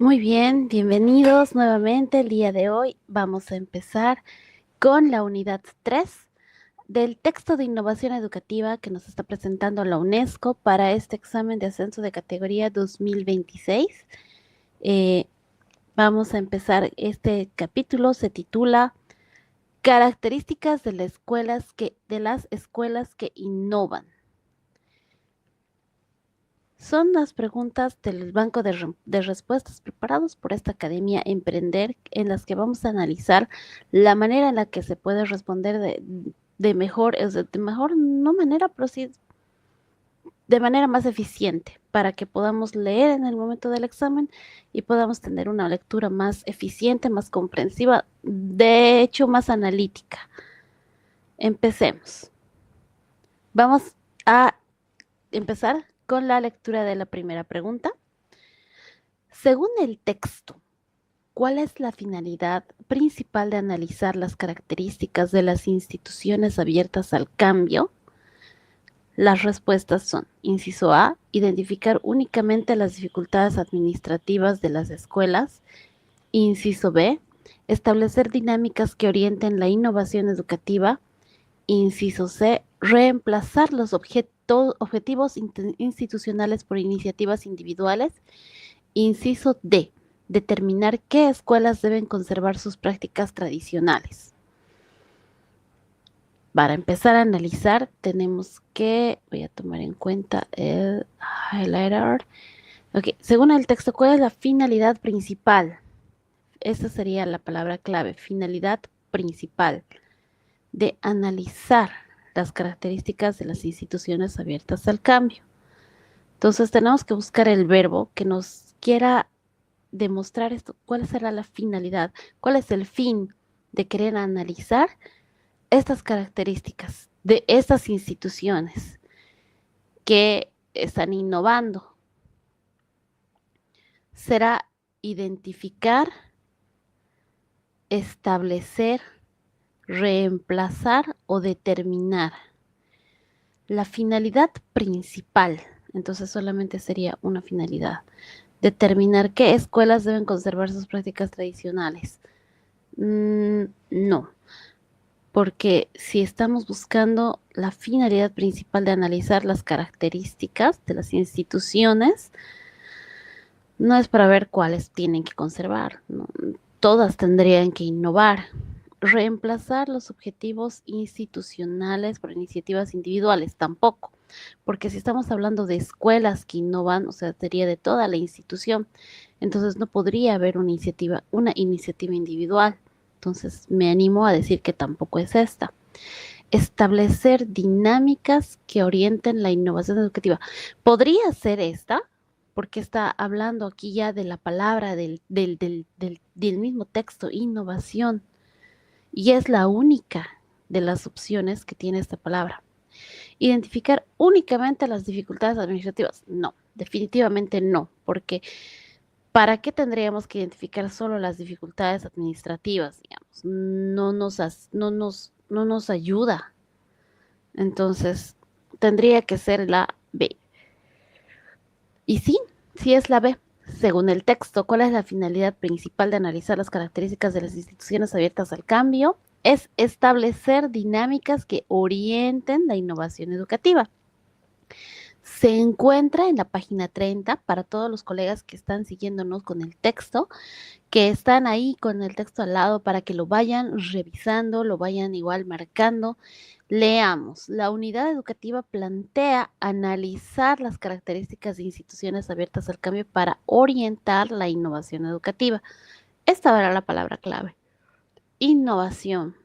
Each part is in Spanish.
Muy bien, bienvenidos nuevamente. El día de hoy vamos a empezar con la unidad 3 del texto de innovación educativa que nos está presentando la UNESCO para este examen de ascenso de categoría 2026. Eh, Vamos a empezar este capítulo, se titula Características de las escuelas que innovan. Son las preguntas del banco de respuestas preparados por esta Academia Emprender, en las que vamos a analizar la manera en la que se puede responder de mejor, de mejor, no manera, pero sí de manera más eficiente, para que podamos leer en el momento del examen y podamos tener una lectura más eficiente, más comprensiva, de hecho más analítica. Empecemos. Vamos a empezar con la lectura de la primera pregunta. Según el texto, ¿cuál es la finalidad principal de analizar las características de las instituciones abiertas al cambio? Las respuestas son: inciso A, identificar únicamente las dificultades administrativas de las escuelas; inciso B, establecer dinámicas que orienten la innovación educativa; inciso C, reemplazar los objetivos institucionales por iniciativas individuales; inciso D, determinar qué escuelas deben conservar sus prácticas tradicionales. Para empezar a analizar, tenemos que, voy a tomar en cuenta el highlighter. Ok, según el texto, ¿cuál es la finalidad principal? Esa sería la palabra clave, finalidad principal, de analizar las características de las instituciones abiertas al cambio. Entonces tenemos que buscar el verbo que nos quiera demostrar esto, cuál será la finalidad, cuál es el fin de querer analizar estas características de estas instituciones que están innovando. Será identificar, establecer, reemplazar o determinar la finalidad principal. Entonces solamente sería una finalidad. Determinar qué escuelas deben conservar sus prácticas tradicionales. No, porque si estamos buscando la finalidad principal de analizar las características de las instituciones, no es para ver cuáles tienen que conservar, ¿no? Todas tendrían que innovar. Reemplazar los objetivos institucionales por iniciativas individuales, tampoco, porque si estamos hablando de escuelas que innovan, o sea, sería de toda la institución, entonces no podría haber una iniciativa individual. Entonces me animo a decir que tampoco es esta. Establecer dinámicas que orienten la innovación educativa. Podría ser esta, porque está hablando aquí ya de la palabra del mismo texto, innovación, y es la única de las opciones que tiene esta palabra. Identificar únicamente las dificultades administrativas. No, definitivamente no, porque ¿para qué tendríamos que identificar solo las dificultades administrativas? Digamos, no nos ayuda. Entonces, tendría que ser la B. Y sí, sí es la B. Según el texto, ¿cuál es la finalidad principal de analizar las características de las instituciones abiertas al cambio? Es establecer dinámicas que orienten la innovación educativa. Se encuentra en la página 30 para todos los colegas que están siguiéndonos con el texto, que están ahí con el texto al lado para que lo vayan revisando, lo vayan igual marcando. Leamos. La unidad educativa plantea analizar las características de instituciones abiertas al cambio para orientar la innovación educativa. Esta era la palabra clave. Innovación.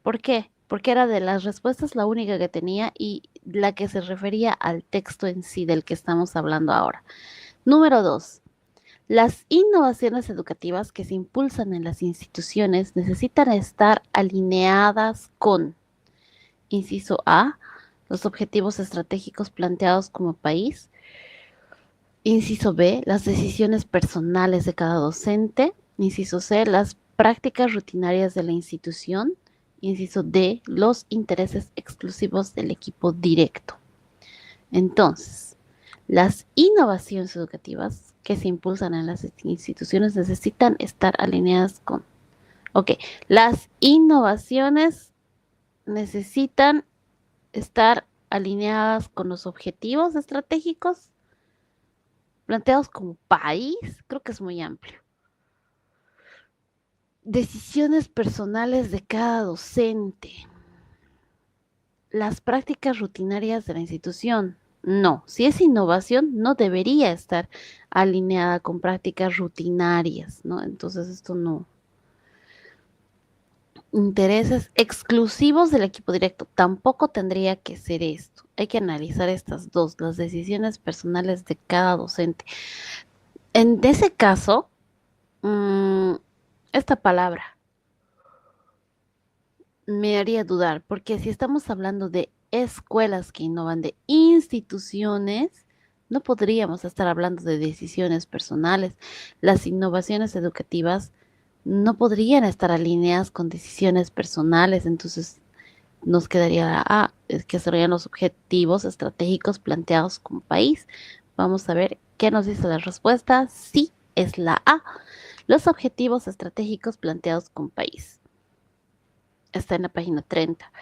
¿Por qué? Porque era de las respuestas la única que tenía y la que se refería al texto en sí del que estamos hablando ahora. Número 2. Las innovaciones educativas que se impulsan en las instituciones necesitan estar alineadas con, inciso A, los objetivos estratégicos planteados como país; inciso B, las decisiones personales de cada docente; inciso C, las prácticas rutinarias de la institución; inciso D, los intereses exclusivos del equipo directo. Entonces, Las innovaciones educativas que se impulsan en las instituciones necesitan estar alineadas con... Ok, las innovaciones necesitan estar alineadas con los objetivos estratégicos planteados como país. Creo que es muy amplio. Decisiones personales de cada docente. Las prácticas rutinarias de la institución. No, si es innovación, no debería estar alineada con prácticas rutinarias, ¿no? Entonces esto no. Intereses exclusivos del equipo directo. Tampoco tendría que ser esto. Hay que analizar estas dos, las decisiones personales de cada docente. En ese caso, esta palabra me haría dudar, porque si estamos hablando de escuelas que innovan, de instituciones, no podríamos estar hablando de decisiones personales. Las innovaciones educativas no podrían estar alineadas con decisiones personales, entonces nos quedaría la A, es que serían los objetivos estratégicos planteados como país. Vamos a ver qué nos dice la respuesta. Sí, es la A, los objetivos estratégicos planteados como país. Está en la página 30.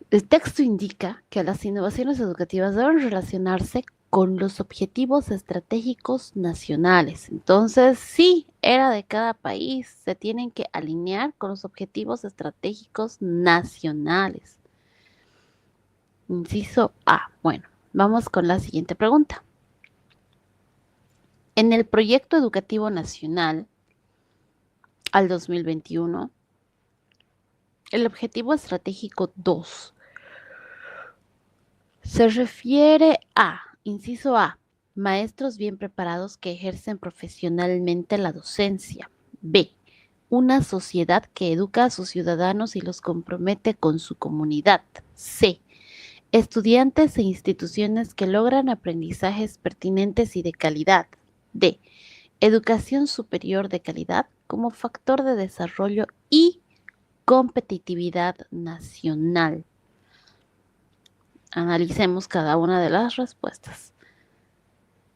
El texto indica que las innovaciones educativas deben relacionarse con los objetivos estratégicos nacionales. Entonces, sí, era de cada país, se tienen que alinear con los objetivos estratégicos nacionales. Inciso A. Bueno, vamos con la siguiente pregunta. En el proyecto educativo nacional al 2021, el objetivo estratégico 2 se refiere a, inciso A, maestros bien preparados que ejercen profesionalmente la docencia. B, una sociedad que educa a sus ciudadanos y los compromete con su comunidad. C, estudiantes e instituciones que logran aprendizajes pertinentes y de calidad. D, educación superior de calidad como factor de desarrollo y competitividad nacional. Analicemos cada una de las respuestas.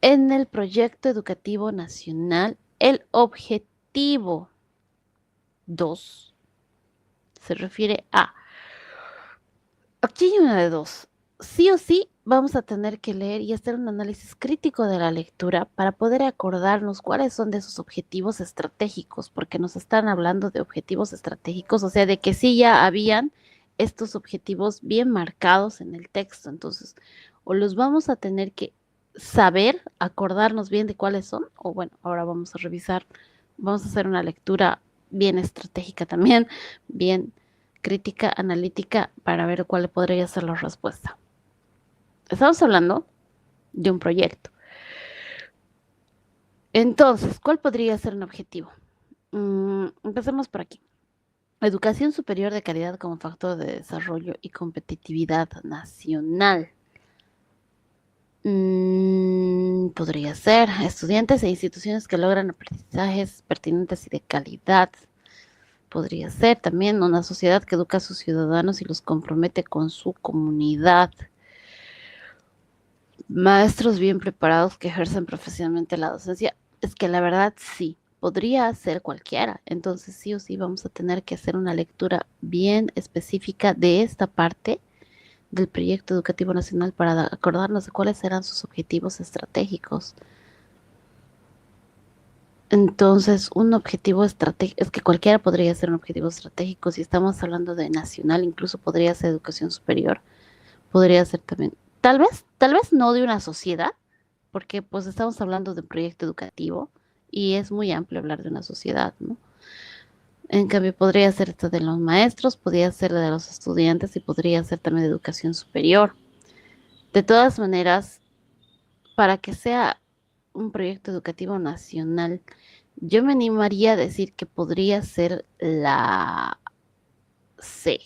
En el proyecto educativo nacional, el objetivo 2 se refiere a... Aquí hay una de dos. Sí o sí vamos a tener que leer y hacer un análisis crítico de la lectura para poder acordarnos cuáles son de esos objetivos estratégicos, porque nos están hablando de objetivos estratégicos, o sea, de que sí ya habían estos objetivos bien marcados en el texto. Entonces, o los vamos a tener que saber, acordarnos bien de cuáles son, o bueno, ahora vamos a revisar, vamos a hacer una lectura bien estratégica también, bien crítica analítica para ver cuál podría ser la respuesta. Estamos hablando de un proyecto. Entonces, ¿cuál podría ser un objetivo? Empecemos por aquí. Educación superior de calidad como factor de desarrollo y competitividad nacional. Podría ser estudiantes e instituciones que logran aprendizajes pertinentes y de calidad. Podría ser también una sociedad que educa a sus ciudadanos y los compromete con su comunidad. Maestros bien preparados que ejercen profesionalmente la docencia. Es que la verdad sí, podría ser cualquiera. Entonces sí o sí vamos a tener que hacer una lectura bien específica de esta parte del proyecto educativo nacional para acordarnos de cuáles eran sus objetivos estratégicos. Entonces, un objetivo estratégico, es que cualquiera podría ser un objetivo estratégico. Si estamos hablando de nacional, incluso podría ser educación superior, podría ser también, tal vez no de una sociedad, porque pues estamos hablando de un proyecto educativo y es muy amplio hablar de una sociedad, ¿no? En cambio, podría ser esto de los maestros, podría ser de los estudiantes y podría ser también de educación superior. De todas maneras, para que sea un proyecto educativo nacional, yo me animaría a decir que podría ser la C.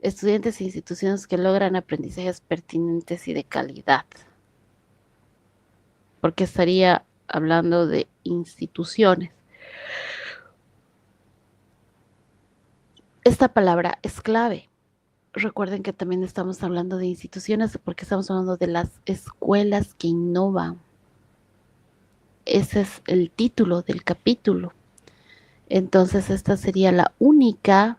Estudiantes e instituciones que logran aprendizajes pertinentes y de calidad. Porque estaría hablando de instituciones. Esta palabra es clave. recuerden que también estamos hablando de instituciones porque estamos hablando de las escuelas que innovan. Ese es el título del capítulo. Entonces, esta sería la única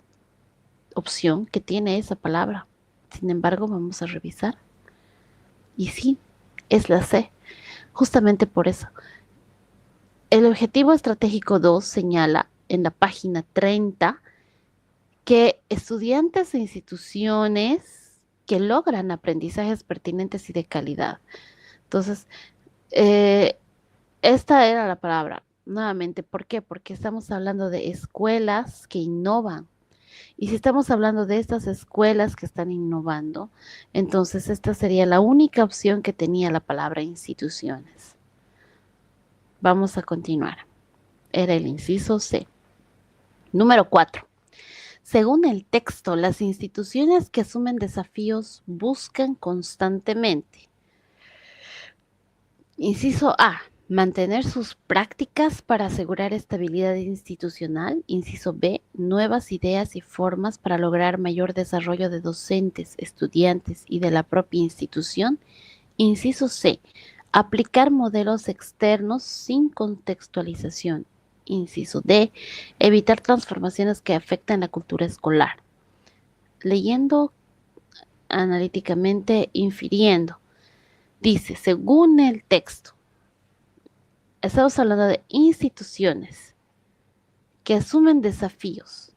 opción que tiene esa palabra. Sin embargo, vamos a revisar. Y sí, es la C. Justamente por eso. El objetivo estratégico 2 señala en la página 30 que estudiantes e instituciones que logran aprendizajes pertinentes y de calidad. Entonces, eh, esta era la palabra. Nuevamente, ¿por qué? Porque estamos hablando de escuelas que innovan. Y si estamos hablando de estas escuelas que están innovando, entonces esta sería la única opción que tenía la palabra instituciones. Vamos a continuar. Era el inciso C. Número 4. Según el texto, las instituciones que asumen desafíos buscan constantemente. Inciso A. Mantener sus prácticas para asegurar estabilidad institucional. Inciso B. Nuevas ideas y formas para lograr mayor desarrollo de docentes, estudiantes y de la propia institución. Inciso C. Aplicar modelos externos sin contextualización. Inciso D. Evitar transformaciones que afectan la cultura escolar. Leyendo analíticamente, infiriendo. Dice, según el texto, estamos hablando de instituciones que asumen desafíos,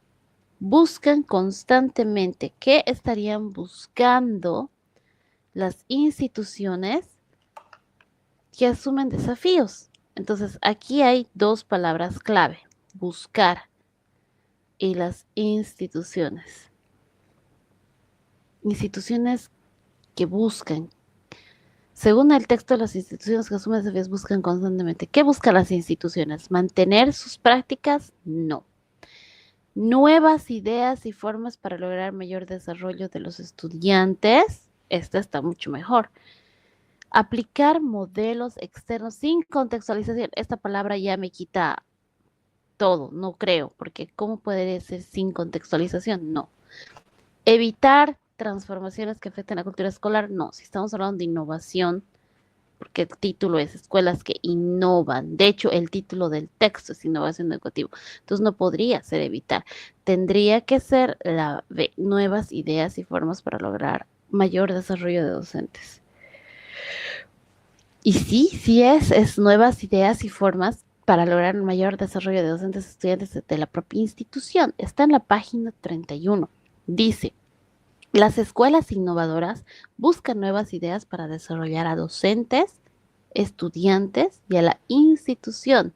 buscan constantemente. ¿Qué estarían buscando las instituciones que asumen desafíos? Entonces, aquí hay dos palabras clave, buscar y las instituciones. Instituciones que buscan. Según el texto, las instituciones que asumen desafíos buscan constantemente. ¿Qué buscan las instituciones? ¿Mantener sus prácticas? No. Nuevas ideas y formas para lograr mayor desarrollo de los estudiantes. Esta está mucho mejor. Aplicar modelos externos sin contextualización. Esta palabra ya me quita todo, no creo, porque ¿cómo puede ser sin contextualización? No. Evitar transformaciones que afecten la cultura escolar. No. Si estamos hablando de innovación, porque el título es Escuelas que innovan. De hecho, el título del texto es Innovación Educativa. Entonces, no podría ser evitar. Tendría que ser la B, nuevas ideas y formas para lograr mayor desarrollo de docentes. Y sí es nuevas ideas y formas para lograr un mayor desarrollo de docentes estudiantes de la propia institución. Está en la página 31. Dice, las escuelas innovadoras buscan nuevas ideas para desarrollar a docentes, estudiantes y a la institución.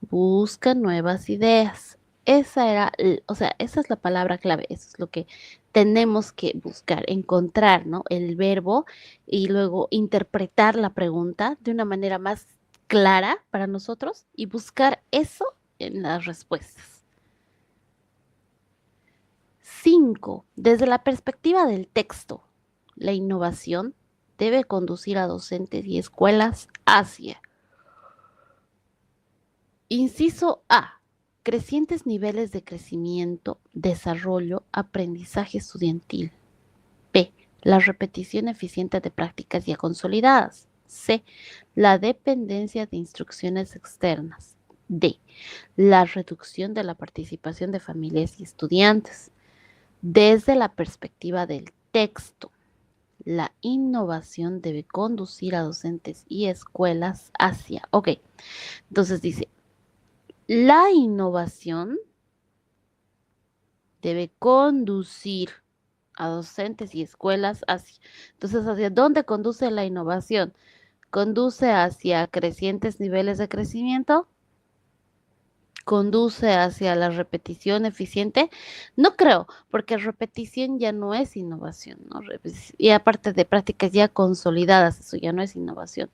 Buscan nuevas ideas. Esa era, o sea, esa es la palabra clave. Eso es lo que tenemos que buscar, encontrar, ¿no? El verbo y luego interpretar la pregunta de una manera más clara para nosotros y buscar eso en las respuestas. 5. Desde la perspectiva del texto, la innovación debe conducir a docentes y escuelas hacia. Inciso A. Crecientes niveles de crecimiento, desarrollo, aprendizaje estudiantil. B. La repetición eficiente de prácticas ya consolidadas. C. La dependencia de instrucciones externas. D. La reducción de la participación de familias y estudiantes. Desde la perspectiva del texto, la innovación debe conducir a docentes y escuelas hacia. Ok, entonces dice, la innovación debe conducir a docentes y escuelas hacia. Entonces, ¿hacia dónde conduce la innovación? ¿Conduce hacia crecientes niveles de crecimiento? ¿Conduce hacia la repetición eficiente? No creo, porque repetición ya no es innovación, ¿no? Y aparte de prácticas ya consolidadas, eso ya no es innovación.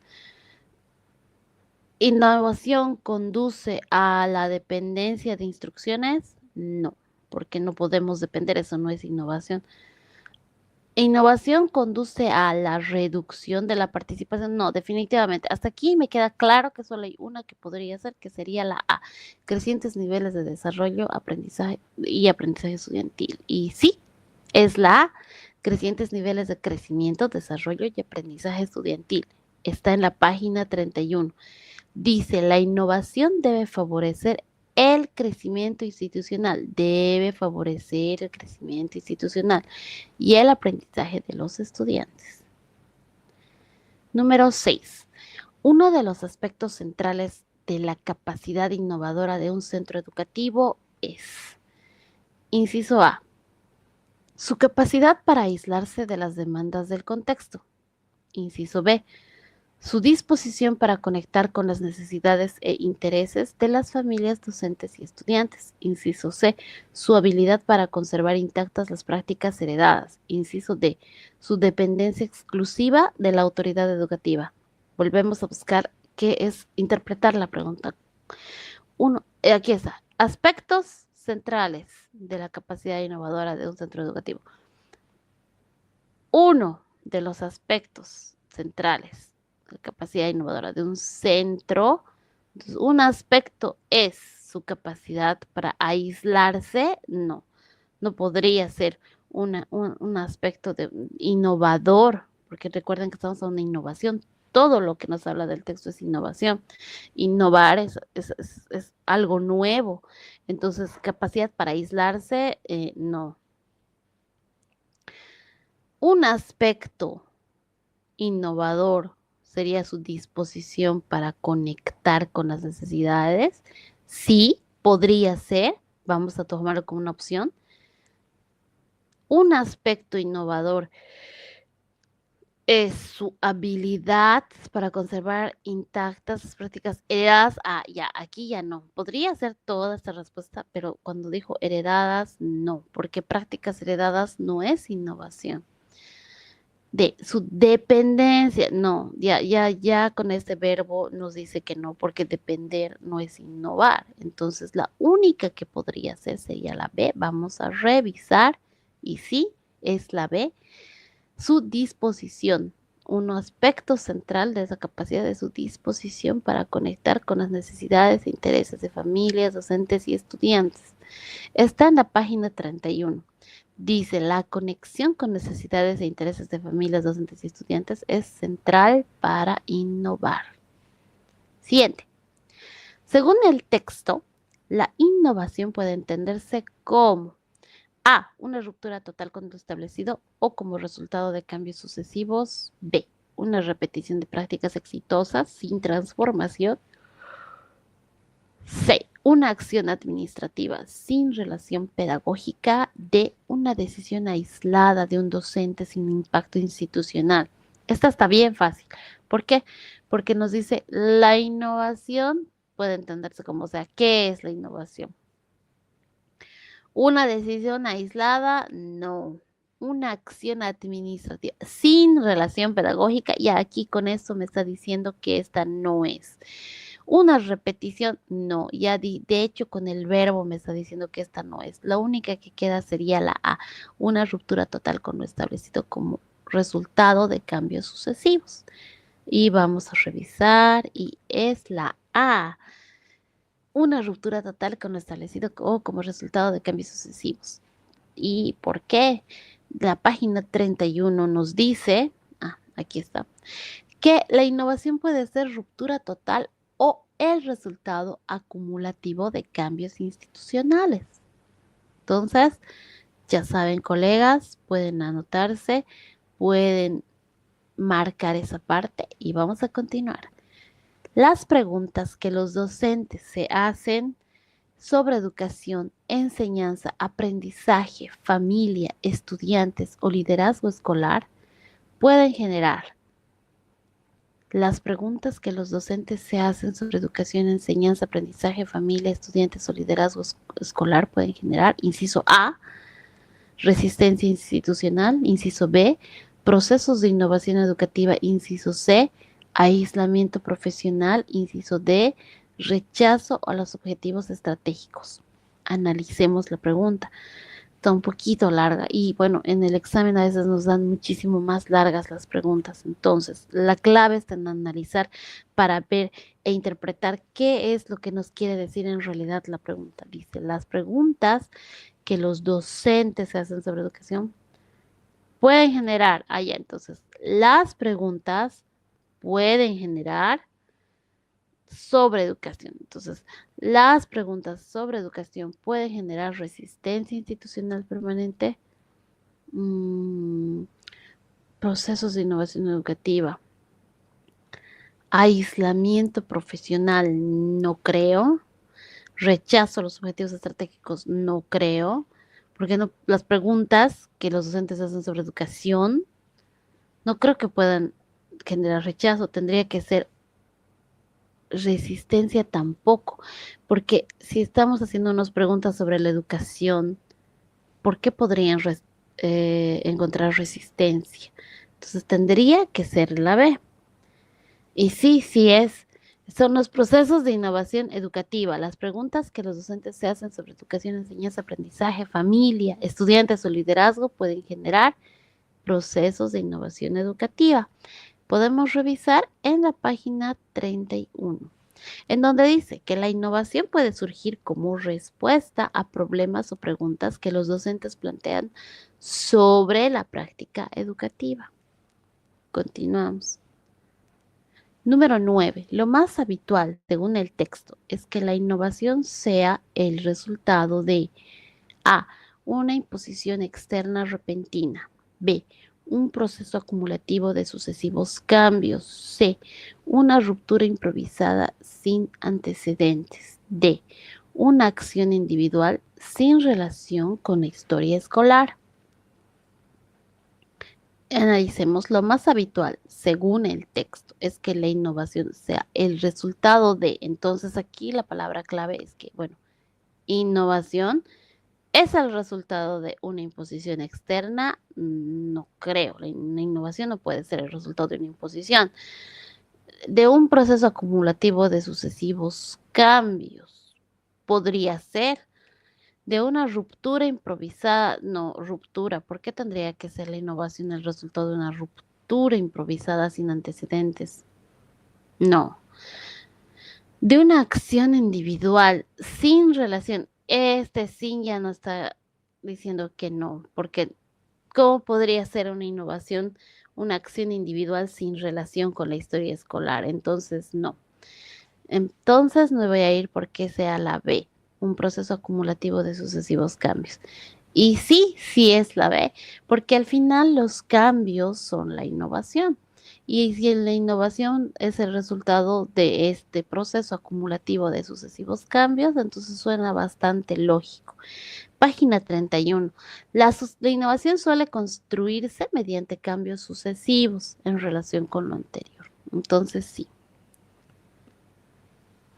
¿Innovación conduce a la dependencia de instrucciones? No, porque no podemos depender, eso no es innovación. ¿Innovación conduce a la reducción de la participación? No, definitivamente. Hasta aquí me queda claro que solo hay una que podría ser, que sería la A, crecientes niveles de desarrollo, aprendizaje y aprendizaje estudiantil. Y sí, Es la A, crecientes niveles de crecimiento, desarrollo y aprendizaje estudiantil. Está en la página 31. Dice, la innovación debe favorecer el crecimiento institucional, debe favorecer el crecimiento institucional y el aprendizaje de los estudiantes. Número 6. Uno de los aspectos centrales de la capacidad innovadora de un centro educativo es, inciso A, su capacidad para aislarse de las demandas del contexto. Inciso B, su disposición para conectar con las necesidades e intereses de las familias docentes y estudiantes. Inciso C, su habilidad para conservar intactas las prácticas heredadas. Inciso D, su dependencia exclusiva de la autoridad educativa. Volvemos a buscar qué es interpretar la pregunta. Aquí está, aspectos centrales de la capacidad innovadora de un centro educativo. Uno de los aspectos centrales de la capacidad innovadora de un centro, entonces, un aspecto es su capacidad para aislarse, no podría ser un aspecto innovador, porque recuerden que estamos en una innovación. Todo lo que nos habla del texto es innovación. Innovar es algo nuevo. Entonces, capacidad para aislarse, no. Un aspecto innovador sería su disposición para conectar con las necesidades. Sí, podría ser. Vamos a tomarlo como una opción. Un aspecto innovador es su habilidad para conservar intactas las prácticas heredadas. Ah, ya, aquí ya no. Podría ser toda esta respuesta, pero cuando dijo heredadas, no, porque prácticas heredadas no es innovación. De su dependencia, no, ya con este verbo nos dice que no, porque depender no es innovar. Entonces, la única que podría ser sería la B. Vamos a revisar y sí, es la B. Su disposición, un aspecto central de esa capacidad de su disposición para conectar con las necesidades e intereses de familias, docentes y estudiantes. Está en la página 31. Dice, la conexión con necesidades e intereses de familias, docentes y estudiantes es central para innovar. Siguiente. Según el texto, la innovación puede entenderse como A, una ruptura total con lo establecido o como resultado de cambios sucesivos. B, una repetición de prácticas exitosas sin transformación. C, una acción administrativa sin relación pedagógica. D, una decisión aislada de un docente sin impacto institucional. Esta está bien fácil. ¿Por qué? Porque nos dice la innovación puede entenderse como, o sea, ¿qué es la innovación? Una decisión aislada, no. Una acción administrativa sin relación pedagógica, y aquí con esto me está diciendo que esta no es. Una repetición, no. Ya de hecho con el verbo me está diciendo que esta no es. La única que queda sería la A, una ruptura total con lo establecido como resultado de cambios sucesivos. Y vamos a revisar y es la A, una ruptura total con lo establecido o como resultado de cambios sucesivos. ¿Y por qué? La página 31 nos dice, aquí está, que la innovación puede ser ruptura total o el resultado acumulativo de cambios institucionales. Entonces, ya saben, colegas, pueden anotarse, pueden marcar esa parte y vamos a continuar. Las preguntas que los docentes se hacen sobre educación, enseñanza, aprendizaje, familia, estudiantes o liderazgo escolar pueden generar. Las preguntas que los docentes se hacen sobre educación, enseñanza, aprendizaje, familia, estudiantes o liderazgo escolar pueden generar, inciso A, resistencia institucional, inciso B, procesos de innovación educativa, inciso C, aislamiento profesional, inciso D, rechazo a los objetivos estratégicos. Analicemos la pregunta. Está un poquito larga y bueno, en el examen a veces nos dan muchísimo más largas las preguntas. Entonces, la clave está en analizar para ver e interpretar qué es lo que nos quiere decir en realidad la pregunta. Dice, las preguntas que los docentes se hacen sobre educación pueden generar, allá, entonces, las preguntas pueden generar sobre educación. Entonces, las preguntas sobre educación pueden generar resistencia institucional permanente, procesos de innovación educativa, aislamiento profesional, no creo, rechazo a los objetivos estratégicos, no creo, porque no, las preguntas que los docentes hacen sobre educación, no creo que puedan generar rechazo, tendría que ser resistencia tampoco, porque si estamos haciéndonos preguntas sobre la educación, ¿por qué podrían encontrar resistencia? Entonces tendría que ser la B. Y sí, son los procesos de innovación educativa, las preguntas que los docentes se hacen sobre educación, enseñanza, aprendizaje, familia, estudiantes o liderazgo pueden generar procesos de innovación educativa. Podemos revisar en la página 31, en donde dice que la innovación puede surgir como respuesta a problemas o preguntas que los docentes plantean sobre la práctica educativa. Continuamos. Número 9. Lo más habitual, según el texto, es que la innovación sea el resultado de A. Una imposición externa repentina. B. Un proceso acumulativo de sucesivos cambios. C. Una ruptura improvisada sin antecedentes. D. Una acción individual sin relación con la historia escolar. Analicemos. Lo más habitual, según el texto, es que la innovación sea el resultado de. Entonces aquí la palabra clave es que, bueno, innovación es el resultado de una imposición externa. No creo, la innovación no puede ser el resultado de una imposición. De un proceso acumulativo de sucesivos cambios. Podría ser de una ruptura improvisada, no, ruptura, ¿por qué tendría que ser la innovación el resultado de una ruptura improvisada sin antecedentes? No. De una acción individual sin relación, este sí ya no está diciendo que no, porque ¿cómo podría ser una innovación, una acción individual sin relación con la historia escolar? Entonces, no. Entonces me voy a ir porque sea la B, un proceso acumulativo de sucesivos cambios. Y sí es la B, porque al final los cambios son la innovación. Y si la innovación es el resultado de este proceso acumulativo de sucesivos cambios, entonces suena bastante lógico. Página 31. La innovación suele construirse mediante cambios sucesivos en relación con lo anterior. Entonces sí.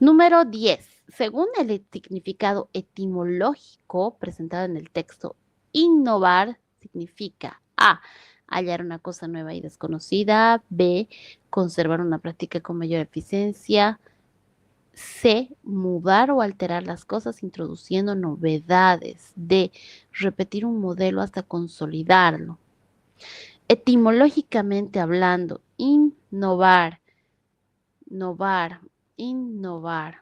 Número 10. Según el significado etimológico presentado en el texto, innovar significa A. Hallar una cosa nueva y desconocida. B. Conservar una práctica con mayor eficiencia. C. Mudar o alterar las cosas introduciendo novedades. D. Repetir un modelo hasta consolidarlo. Etimológicamente hablando, innovar, innovar.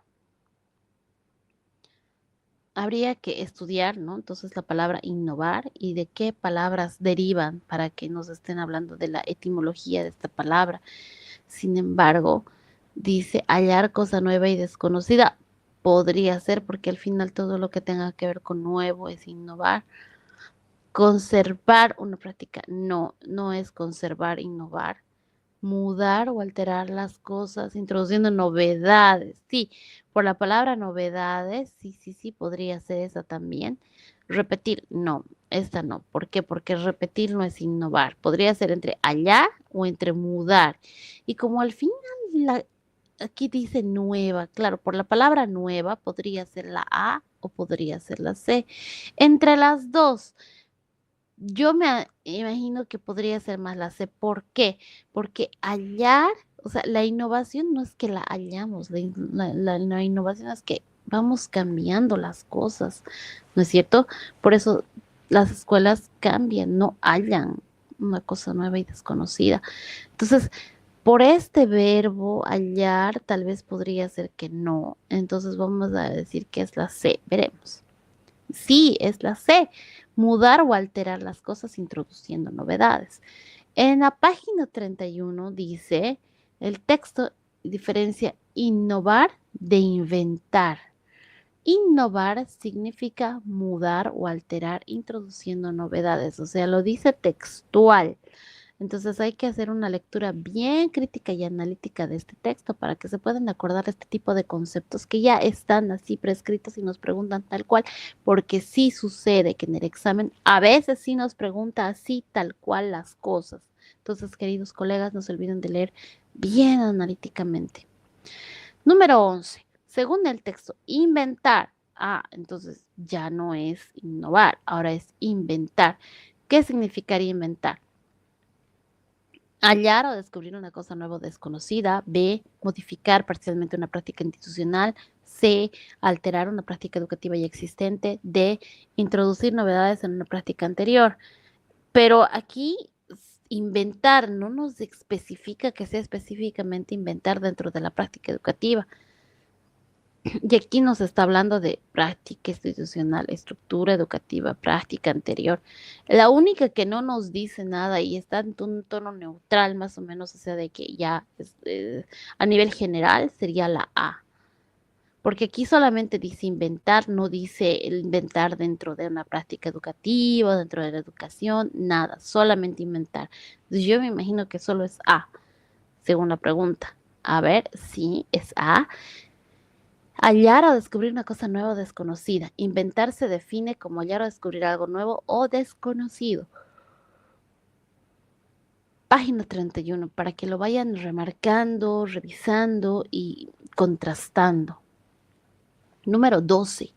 Habría que estudiar, ¿no? Entonces la palabra innovar y de qué palabras derivan para que nos estén hablando de la etimología de esta palabra. Sin embargo, dice hallar cosa nueva y desconocida. Podría ser porque al final todo lo que tenga que ver con nuevo es innovar. Conservar una práctica, no es conservar, innovar. Mudar o alterar las cosas, introduciendo novedades. Sí, por la palabra novedades, sí, podría ser esa también. Repetir, no, esta no. ¿Por qué? Porque repetir no es innovar. Podría ser entre hallar o entre mudar. Y como al final aquí dice nueva, claro, por la palabra nueva podría ser la A o podría ser la C. Entre las dos. Yo me imagino que podría ser más la C. ¿Por qué? Porque hallar, o sea, la innovación no es que la hallamos, la innovación es que vamos cambiando las cosas, ¿no es cierto? Por eso las escuelas cambian, no hallan una cosa nueva y desconocida. Entonces, por este verbo hallar, tal vez podría ser que no. Entonces vamos a decir que es la C. Veremos. Sí, es la C, mudar o alterar las cosas introduciendo novedades. En la página 31 dice, el texto diferencia innovar de inventar. Innovar significa mudar o alterar introduciendo novedades, o sea, lo dice textual. Entonces hay que hacer una lectura bien crítica y analítica de este texto para que se puedan acordar de este tipo de conceptos que ya están así prescritos y nos preguntan tal cual, porque sí sucede que en el examen a veces sí nos pregunta así tal cual las cosas. Entonces, queridos colegas, no se olviden de leer bien analíticamente. Número 11. Según el texto, inventar. Ah, entonces ya no es innovar, ahora es inventar. ¿Qué significaría inventar? Hallar o descubrir una cosa nueva o desconocida. B, modificar parcialmente una práctica institucional. C, alterar una práctica educativa ya existente. D, introducir novedades en una práctica anterior. Pero aquí inventar no nos especifica que sea específicamente inventar dentro de la práctica educativa. Y aquí nos está hablando de práctica institucional, estructura educativa, práctica anterior. La única que no nos dice nada y está en un tono neutral más o menos, o sea, de que ya a nivel general sería la A. Porque aquí solamente dice inventar, no dice el inventar dentro de una práctica educativa, dentro de la educación, nada, solamente inventar. Entonces yo me imagino que solo es A, según la pregunta. A ver, sí, es A. Hallar o descubrir una cosa nueva o desconocida. Inventar se define como hallar o descubrir algo nuevo o desconocido. Página 31, para que lo vayan remarcando, revisando y contrastando. Número 12.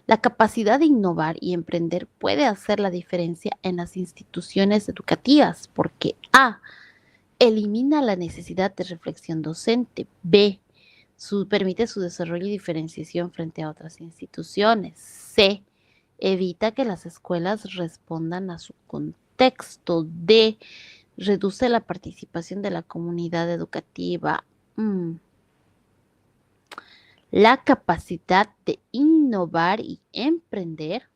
La capacidad de innovar y emprender puede hacer la diferencia en las instituciones educativas porque A. Elimina la necesidad de reflexión docente. B. Permite su desarrollo y diferenciación frente a otras instituciones. C. Evita que las escuelas respondan a su contexto. D. Reduce la participación de la comunidad educativa. La capacidad de innovar y emprender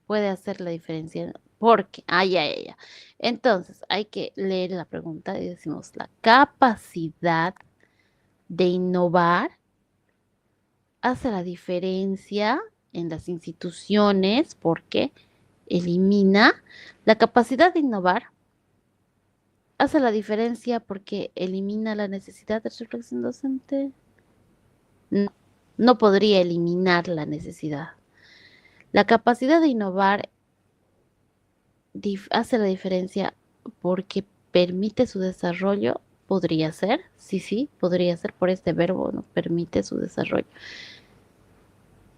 puede hacer la diferencia porque, ya. Entonces, hay que leer la pregunta y decimos, la capacidad de innovar hace la diferencia en las instituciones porque elimina la capacidad de innovar, hace la diferencia porque elimina la necesidad de reflexión docente. No, no podría eliminar la necesidad. La capacidad de innovar hace la diferencia porque permite su desarrollo. Podría ser, sí, podría ser por este verbo, no permite su desarrollo.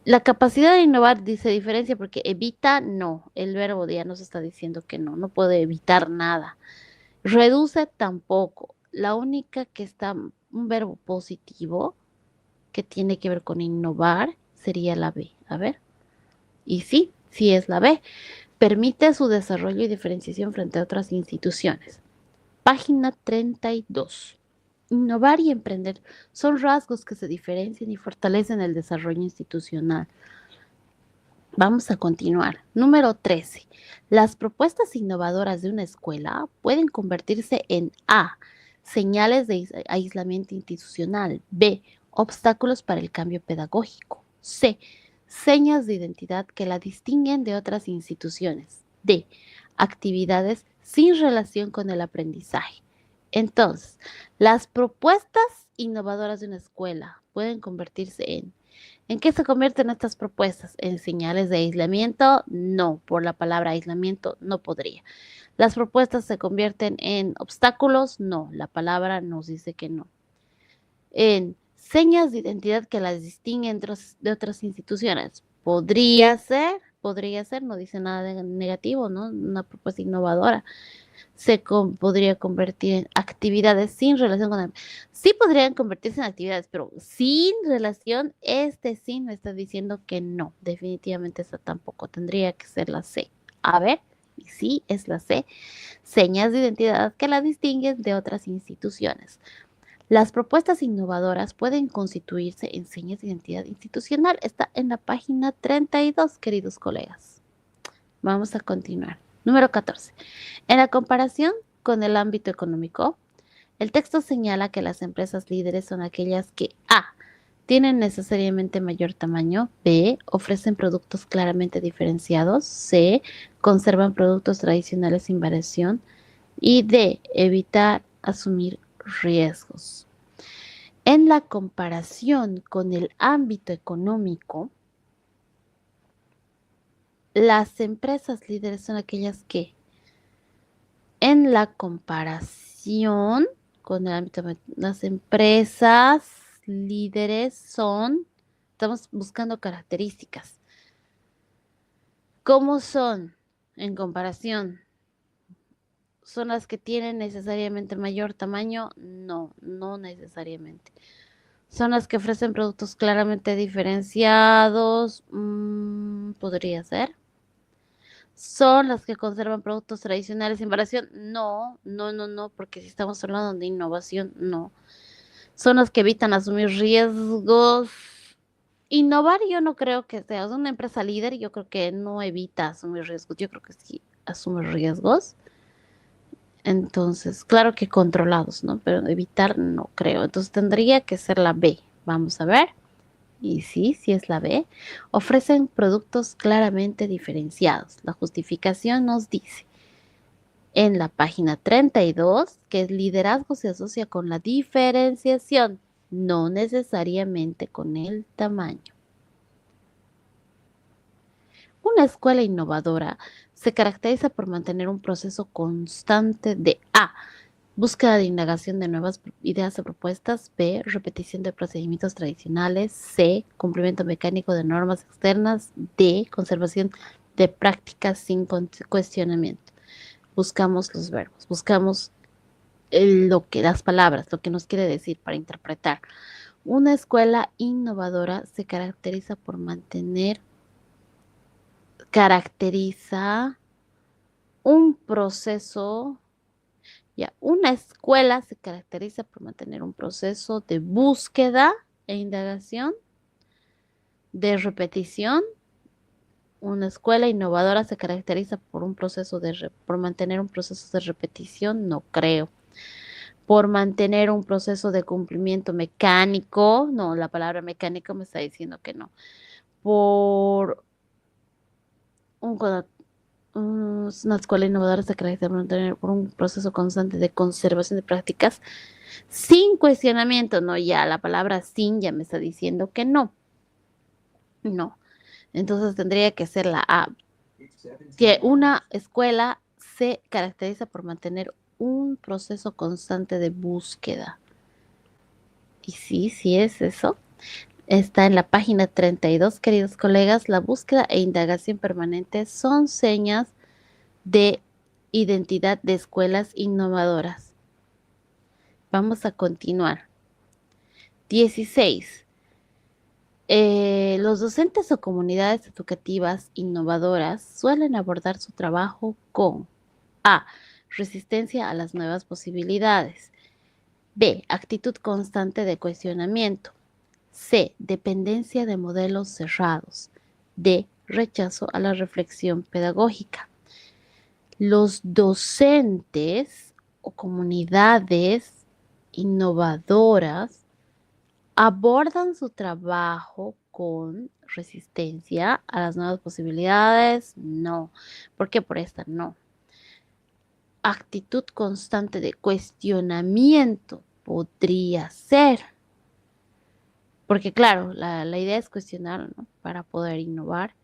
La capacidad de innovar dice diferencia porque evita, no. El verbo ya nos está diciendo que no, no puede evitar nada. Reduce tampoco. La única que está un verbo positivo que tiene que ver con innovar sería la B. A ver. Y sí es la B. Permite su desarrollo y diferenciación frente a otras instituciones. Página 32. Innovar y emprender son rasgos que se diferencian y fortalecen el desarrollo institucional. Vamos a continuar. Número 13. Las propuestas innovadoras de una escuela pueden convertirse en A. Señales de aislamiento institucional. B. Obstáculos para el cambio pedagógico. C. Señas de identidad que la distinguen de otras instituciones. D. Actividades sin relación con el aprendizaje. Entonces, las propuestas innovadoras de una escuela pueden convertirse ¿en qué se convierten estas propuestas? ¿En señales de aislamiento? No, por la palabra aislamiento no podría. ¿Las propuestas se convierten en obstáculos? No, la palabra nos dice que no. ¿En señas de identidad que las distinguen de otras instituciones? Podría ser, no dice nada de negativo, ¿no? Una propuesta innovadora podría convertir en actividades sin relación con el... Sí podrían convertirse en actividades, pero sin relación, sí me está diciendo que no, definitivamente esa tampoco tendría que ser la C. A ver, y sí es la C, señas de identidad que la distinguen de otras instituciones. Las propuestas innovadoras pueden constituirse en señas de identidad institucional. Está en la página 32, queridos colegas. Vamos a continuar. Número 14. En la comparación con el ámbito económico, el texto señala que las empresas líderes son aquellas que A. Tienen necesariamente mayor tamaño. B. Ofrecen productos claramente diferenciados. C. Conservan productos tradicionales sin variación. Y D. Evitar asumir riesgos. En la comparación con el ámbito económico, las empresas líderes son aquellas que, en la comparación con el ámbito, las empresas líderes son, estamos buscando características. ¿Cómo son en comparación? ¿Son las que tienen necesariamente mayor tamaño? No, no necesariamente. ¿Son las que ofrecen productos claramente diferenciados? Podría ser. ¿Son las que conservan productos tradicionales sin variación? No, no, no, no, porque si estamos hablando de innovación, no. ¿Son las que evitan asumir riesgos? Innovar yo no creo que sea una empresa líder, yo creo que no evita asumir riesgos, yo creo que sí asume riesgos. Entonces, claro que controlados, ¿no? Pero evitar no creo. Entonces tendría que ser la B. Vamos a ver. Y sí, sí es la B. Ofrecen productos claramente diferenciados. La justificación nos dice en la página 32 que el liderazgo se asocia con la diferenciación, no necesariamente con el tamaño. Una escuela innovadora se caracteriza por mantener un proceso constante de A. Búsqueda de indagación de nuevas ideas o propuestas. B. Repetición de procedimientos tradicionales. C. Cumplimiento mecánico de normas externas. D. Conservación de prácticas sin cuestionamiento. Buscamos los verbos, buscamos las palabras, lo que nos quiere decir para interpretar. Una escuela innovadora se caracteriza un proceso. Ya, una escuela se caracteriza por mantener un proceso de búsqueda e indagación, de repetición. Una escuela innovadora se caracteriza por por mantener un proceso de repetición, no creo. Por mantener un proceso de cumplimiento mecánico, no, la palabra mecánico me está diciendo que no. Por un, una escuela innovadora se caracteriza por mantener por un proceso constante de conservación de prácticas sin cuestionamiento, no, ya la palabra sin ya me está diciendo que no. No. Entonces tendría que ser la A. Que una escuela se caracteriza por mantener un proceso constante de búsqueda. Y sí, sí es eso. Está en la página 32, queridos colegas. La búsqueda e indagación permanente son señas de identidad de escuelas innovadoras. Vamos a continuar. 16. Los docentes o comunidades educativas innovadoras suelen abordar su trabajo con A. Resistencia a las nuevas posibilidades. B. Actitud constante de cuestionamiento. C. Dependencia de modelos cerrados. D. Rechazo a la reflexión pedagógica. Los docentes o comunidades innovadoras abordan su trabajo con resistencia a las nuevas posibilidades. No. ¿Por qué por esta? No. Actitud constante de cuestionamiento podría ser. Porque claro, la idea es cuestionar, ¿no? Para poder innovar.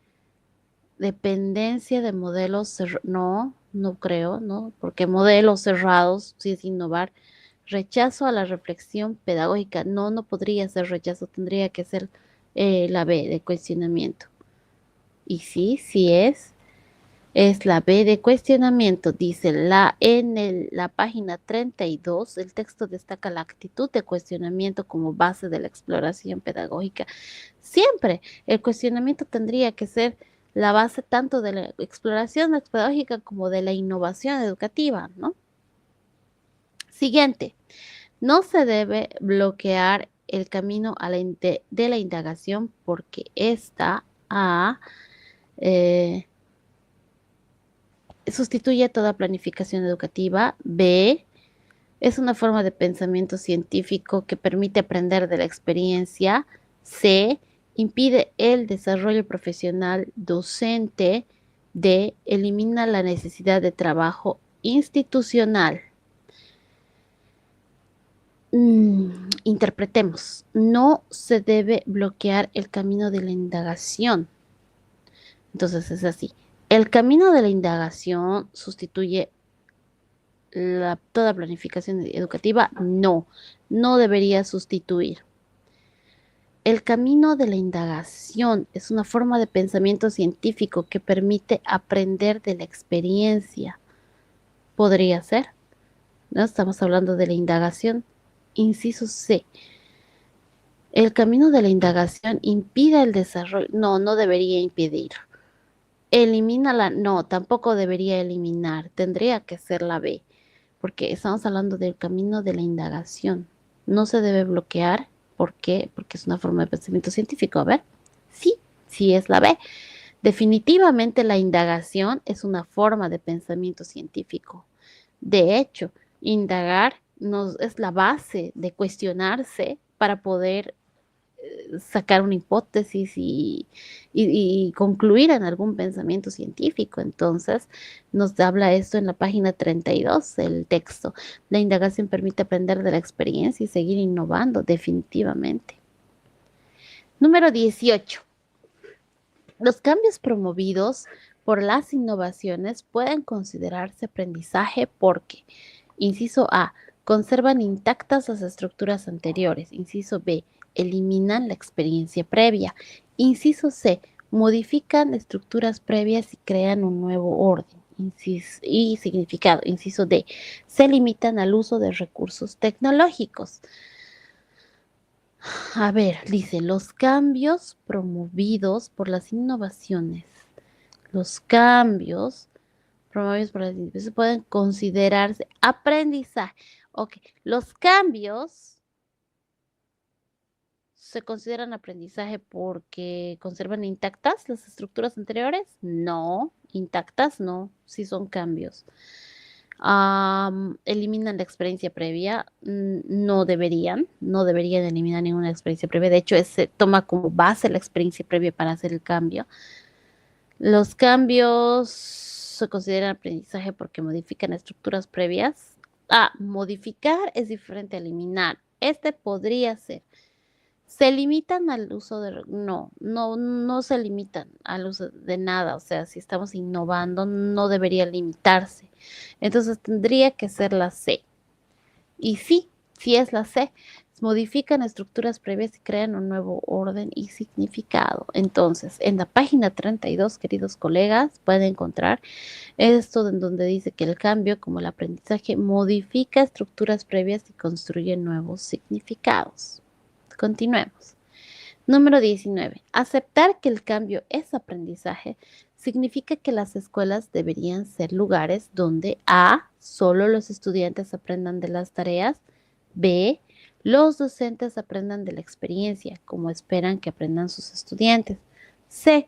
Dependencia de modelos cerrados. No, no creo, ¿no? Porque modelos cerrados sí es innovar. Rechazo a la reflexión pedagógica. No, no podría ser rechazo, tendría que ser la B de cuestionamiento. Y sí, sí es la B de cuestionamiento. Dice la página 32, el texto destaca la actitud de cuestionamiento como base de la exploración pedagógica. Siempre el cuestionamiento tendría que ser la base tanto de la exploración pedagógica como de la innovación educativa, ¿no? Siguiente. No se debe bloquear el camino de la indagación porque esta A Sustituye toda planificación educativa. B, es una forma de pensamiento científico que permite aprender de la experiencia. C, impide el desarrollo profesional docente. D, elimina la necesidad de trabajo institucional. Interpretemos, no se debe bloquear el camino de la indagación. Entonces es así. El camino de la indagación sustituye toda planificación educativa. No, no debería sustituir. El camino de la indagación es una forma de pensamiento científico que permite aprender de la experiencia. Podría ser, ¿no? Estamos hablando de la indagación. Inciso C. El camino de la indagación impide el desarrollo. No, no debería impedir. Elimínala. No, tampoco debería eliminar. Tendría que ser la B, porque estamos hablando del camino de la indagación. No se debe bloquear. ¿Por qué? Porque es una forma de pensamiento científico. A ver, sí, sí es la B. Definitivamente la indagación es una forma de pensamiento científico. De hecho, indagar es la base de cuestionarse para poder sacar una hipótesis y concluir en algún pensamiento científico. Entonces, nos habla esto en la página 32 del texto. La indagación permite aprender de la experiencia y seguir innovando, definitivamente. Número 18. Los cambios promovidos por las innovaciones pueden considerarse aprendizaje porque, inciso A, conservan intactas las estructuras anteriores. Inciso B, eliminan la experiencia previa. Inciso C, modifican estructuras previas y crean un nuevo orden. Y significado. Inciso D, se limitan al uso de recursos tecnológicos. A ver, dice, los cambios promovidos por las innovaciones. Los cambios promovidos por las innovaciones pueden considerarse aprendizaje. Ok, los cambios se consideran aprendizaje porque conservan intactas las estructuras anteriores. No, intactas no, sí son cambios. Eliminan la experiencia previa. No deberían, no deberían eliminar ninguna experiencia previa. De hecho, se toma como base la experiencia previa para hacer el cambio. Los cambios se consideran aprendizaje porque modifican estructuras previas. Modificar es diferente a eliminar. Este podría ser. Se limitan al uso de... No, no, no se limitan al uso de nada. O sea, si estamos innovando, no debería limitarse. Entonces tendría que ser la C. Y sí, sí es la C. Modifican estructuras previas y crean un nuevo orden y significado. Entonces, en la página 32, queridos colegas, pueden encontrar esto en donde dice que el cambio, como el aprendizaje, modifica estructuras previas y construye nuevos significados. Continuemos. Número 19. Aceptar que el cambio es aprendizaje significa que las escuelas deberían ser lugares donde A, solo los estudiantes aprendan de las tareas, B, los docentes aprendan de la experiencia, como esperan que aprendan sus estudiantes, C,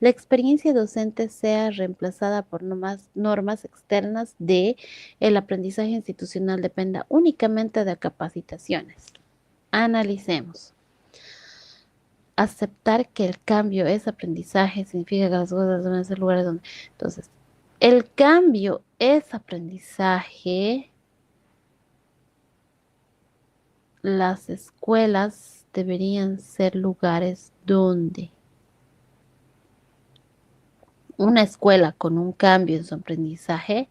la experiencia docente sea reemplazada por normas externas, D, el aprendizaje institucional dependa únicamente de capacitaciones. Analicemos. Aceptar que el cambio es aprendizaje significa que las cosas deben ser lugares donde... Entonces, el cambio es aprendizaje. Las escuelas deberían ser lugares donde una escuela con un cambio en su aprendizaje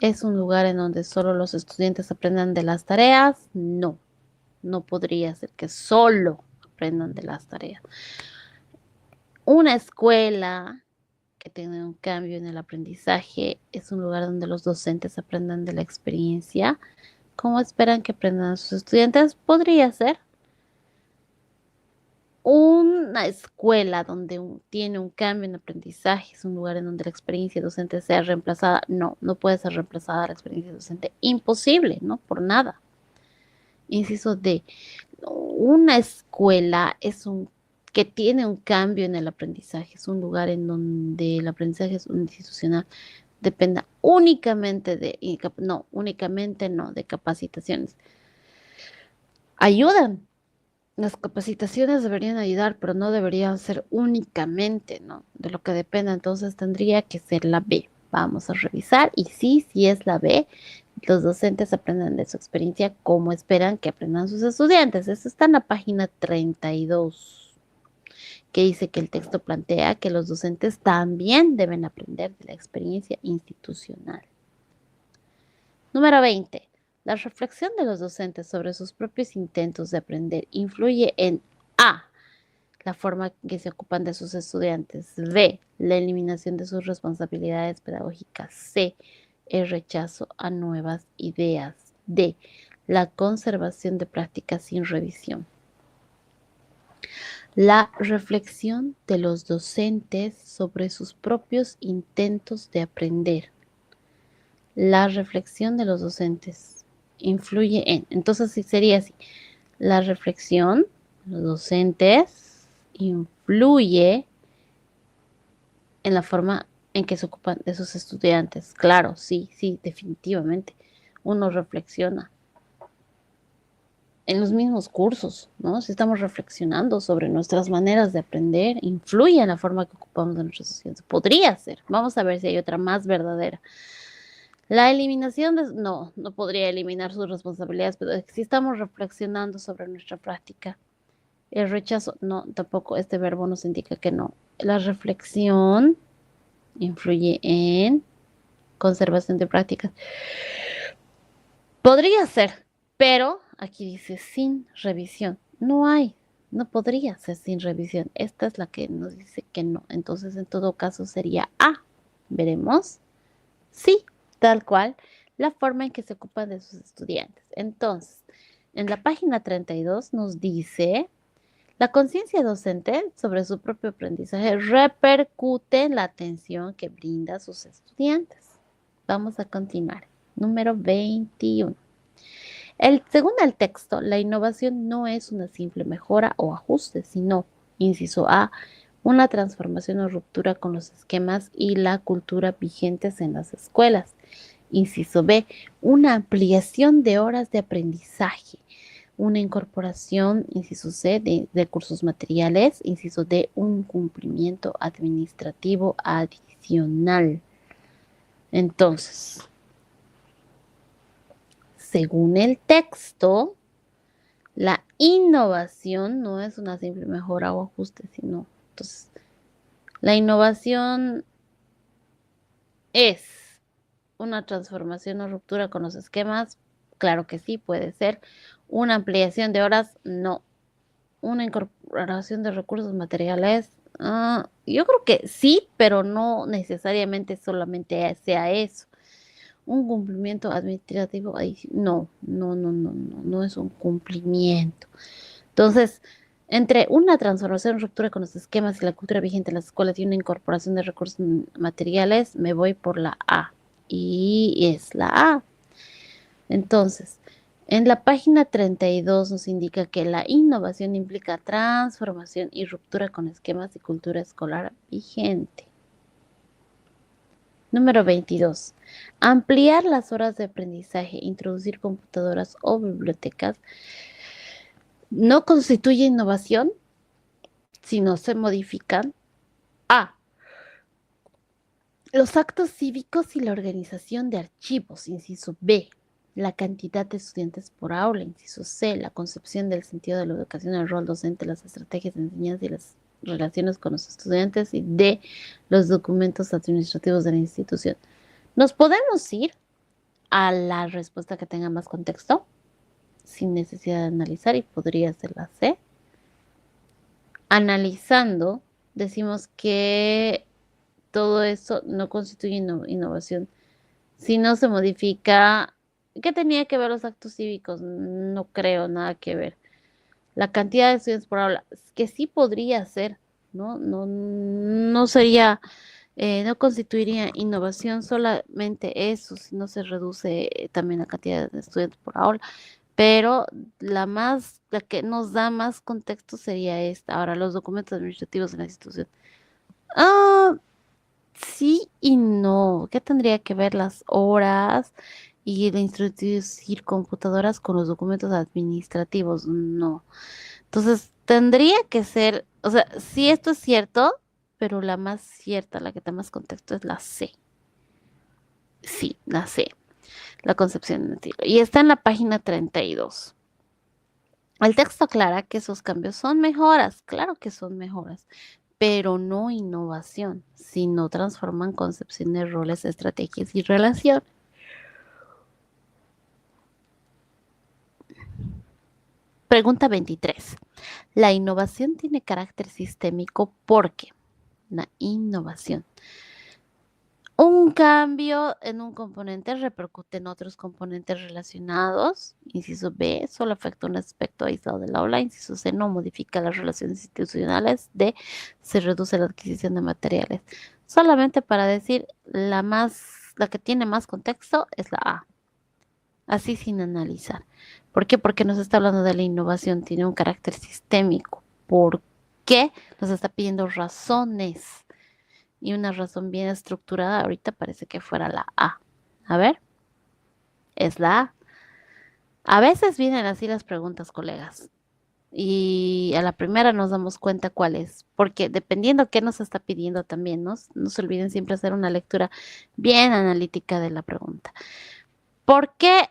es un lugar en donde solo los estudiantes aprendan de las tareas. No, no podría ser que solo aprendan de las tareas. Una escuela que tenga un cambio en el aprendizaje es un lugar donde los docentes aprendan de la experiencia. ¿Cómo esperan que aprendan sus estudiantes? Podría ser una escuela donde tiene un cambio en aprendizaje, es un lugar en donde la experiencia docente sea reemplazada. No, no puede ser reemplazada la experiencia docente. Imposible, ¿no? Por nada. Inciso D. Una escuela es que tiene un cambio en el aprendizaje, es un lugar en donde el aprendizaje es institucional. dependa únicamente de capacitaciones. Ayudan. Las capacitaciones deberían ayudar, pero no deberían ser únicamente, ¿no? De lo que dependa, entonces tendría que ser la B. Vamos a revisar y sí, si es la B, los docentes aprendan de su experiencia como esperan que aprendan sus estudiantes. Eso está en la página 32, que dice que el texto plantea que los docentes también deben aprender de la experiencia institucional. Número 20. La reflexión de los docentes sobre sus propios intentos de aprender influye en A, la forma en que se ocupan de sus estudiantes; B, la eliminación de sus responsabilidades pedagógicas; C, el rechazo a nuevas ideas; D, la conservación de prácticas sin revisión. La reflexión de los docentes sobre sus propios intentos de aprender. La reflexión de los docentes influye en, entonces sí sería así, la reflexión de los docentes influye en la forma en que se ocupan de sus estudiantes. Claro, sí, sí, definitivamente. Uno reflexiona en los mismos cursos, ¿no? Si estamos reflexionando sobre nuestras maneras de aprender, influye en la forma que ocupamos de nuestros estudiantes. Podría ser. Vamos a ver si hay otra más verdadera. La eliminación de... No, no podría eliminar sus responsabilidades, pero si estamos reflexionando sobre nuestra práctica, el rechazo, no, tampoco este verbo nos indica que no. La reflexión influye en conservación de prácticas. Podría ser, pero aquí dice sin revisión. No hay, no podría ser sin revisión. Esta es la que nos dice que no. Entonces, en todo caso, sería A. Veremos. Sí, tal cual, la forma en que se ocupan de sus estudiantes. Entonces, en la página 32 nos dice, la conciencia docente sobre su propio aprendizaje repercute en la atención que brinda a sus estudiantes. Vamos a continuar. Número 21. Según el texto, la innovación no es una simple mejora o ajuste, sino, inciso A, una transformación o ruptura con los esquemas y la cultura vigentes en las escuelas. Inciso B, una ampliación de horas de aprendizaje, una incorporación, inciso C, de recursos materiales; inciso D, un cumplimiento administrativo adicional. Entonces, según el texto, la innovación no es una simple mejora o ajuste, sino, entonces, la innovación es una transformación o ruptura con los esquemas. Claro que sí, puede ser. Una ampliación de horas, no. Una incorporación de recursos materiales, yo creo que sí, pero no necesariamente solamente sea eso. Un cumplimiento administrativo, no, no, no, no, no, no es un cumplimiento. Entonces, entre una transformación, ruptura con los esquemas y la cultura vigente en las escuelas y una incorporación de recursos materiales, me voy por la A. Y es la A. Entonces, en la página 32 nos indica que la innovación implica transformación y ruptura con esquemas y cultura escolar vigente. Número 22. Ampliar las horas de aprendizaje, introducir computadoras o bibliotecas no constituye innovación si no se modifican A, los actos cívicos y la organización de archivos; inciso B, la cantidad de estudiantes por aula; inciso C, la concepción del sentido de la educación, el rol docente, las estrategias de enseñanza y las relaciones con los estudiantes; y D, los documentos administrativos de la institución. Nos podemos ir a la respuesta que tenga más contexto, sin necesidad de analizar, y podría ser la C. Analizando, decimos que todo eso no constituye innovación si no se modifica. ¿Qué tenía que ver los actos cívicos? No creo nada que ver. La cantidad de estudiantes por aula, que sí podría ser, ¿no? No, no sería, no constituiría innovación solamente eso, si no se reduce también la cantidad de estudiantes por aula. Pero la que nos da más contexto sería esta. Ahora, los documentos administrativos de la institución. Ah, Sí y no. ¿Qué tendría que ver las horas y el introducir computadoras con los documentos administrativos? No. Entonces, tendría que ser, o sea, sí esto es cierto, pero la más cierta, la que da más contexto es la C. Sí, la C, la concepción del estilo. Y está en la página 32. El texto aclara que esos cambios son mejoras, claro que son mejoras, pero no innovación, sino transforman concepciones, roles, estrategias y relación. Pregunta 23. La innovación tiene carácter sistémico porque la innovación. Un cambio en un componente repercute en otros componentes relacionados. Inciso B, solo afecta un aspecto aislado del aula. Inciso C, no modifica las relaciones institucionales. D, se reduce la adquisición de materiales. Solamente para decir la que tiene más contexto es la A. Así sin analizar. ¿Por qué? Porque nos está hablando de la innovación, tiene un carácter sistémico. ¿Por qué? Nos está pidiendo razones y una razón bien estructurada, ahorita parece que fuera la A. A ver, es la A. A veces vienen así las preguntas, colegas, y a la primera nos damos cuenta cuál es, porque dependiendo qué nos está pidiendo también, no se olviden siempre hacer una lectura bien analítica de la pregunta. ¿Por qué?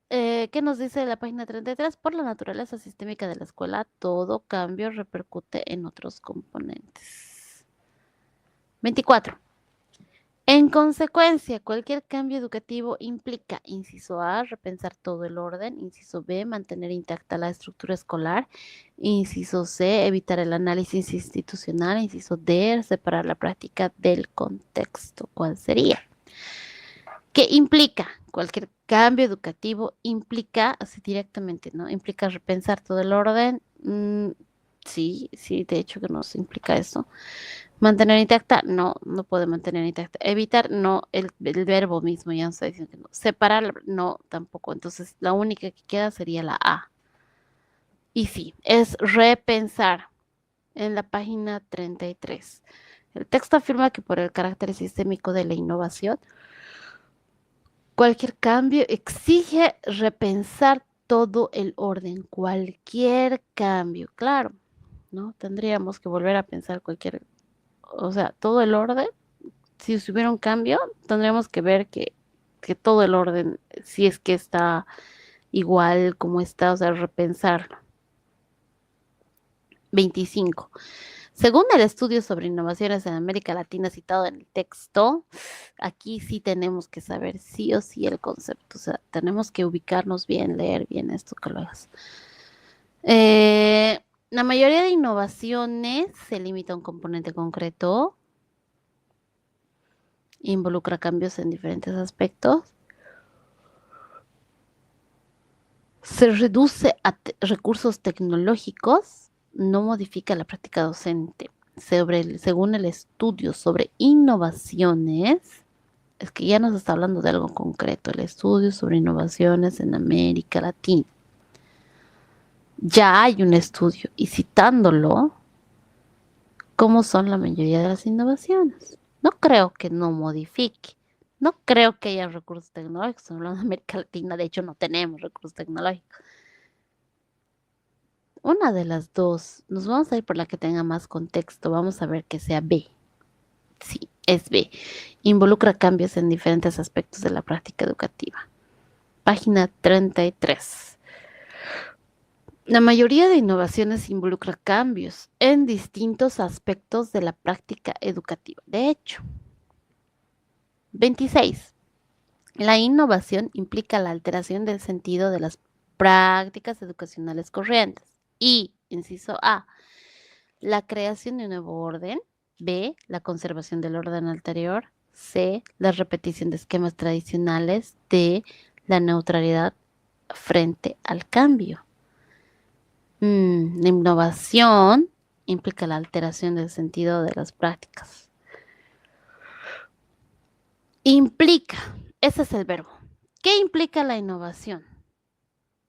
¿Qué nos dice la página 33? Por la naturaleza sistémica de la escuela, todo cambio repercute en otros componentes. 24. En consecuencia, cualquier cambio educativo implica, inciso A, repensar todo el orden, inciso B, mantener intacta la estructura escolar, inciso C, evitar el análisis institucional, inciso D, separar la práctica del contexto. ¿Cuál sería? ¿Qué implica? Cualquier cambio educativo implica, así directamente, ¿no? Implica repensar todo el orden. Sí, sí, de hecho que nos implica eso. Mantener intacta, no, no puede mantener intacta. Evitar, no, el verbo mismo ya nos está diciendo que no. Separar, no, tampoco. Entonces, la única que queda sería la A. Y sí, es repensar en la página 33. El texto afirma que por el carácter sistémico de la innovación, cualquier cambio exige repensar todo el orden, cualquier cambio, claro, ¿no? Tendríamos que volver a pensar cualquier, o sea, todo el orden. Si hubiera un cambio, tendríamos que ver que todo el orden, si es que está igual como está, o sea, repensarlo. 25. Según el estudio sobre innovaciones en América Latina citado en el texto, aquí sí tenemos que saber sí o sí el concepto, o sea, tenemos que ubicarnos bien, leer bien esto que lo hagas. La mayoría de innovaciones se limita a un componente concreto, involucra cambios en diferentes aspectos, se reduce a recursos tecnológicos, no modifica la práctica docente. Según el estudio sobre innovaciones, es que ya nos está hablando de algo concreto, el estudio sobre innovaciones en América Latina. Ya hay un estudio y citándolo, ¿cómo son la mayoría de las innovaciones? No creo que no modifique. No creo que haya recursos tecnológicos. Hablando de América Latina, de hecho, no tenemos recursos tecnológicos. Una de las dos. Nos vamos a ir por la que tenga más contexto. Vamos a ver que sea B. Sí, es B. Involucra cambios en diferentes aspectos de la práctica educativa. Página 33. La mayoría de innovaciones involucra cambios en distintos aspectos de la práctica educativa. De hecho, 26. La innovación implica la alteración del sentido de las prácticas educacionales corrientes. Y, inciso A, la creación de un nuevo orden. B, la conservación del orden anterior. C, la repetición de esquemas tradicionales. D, la neutralidad frente al cambio. La innovación implica la alteración del sentido de las prácticas. Implica, ese es el verbo. ¿Qué implica la innovación?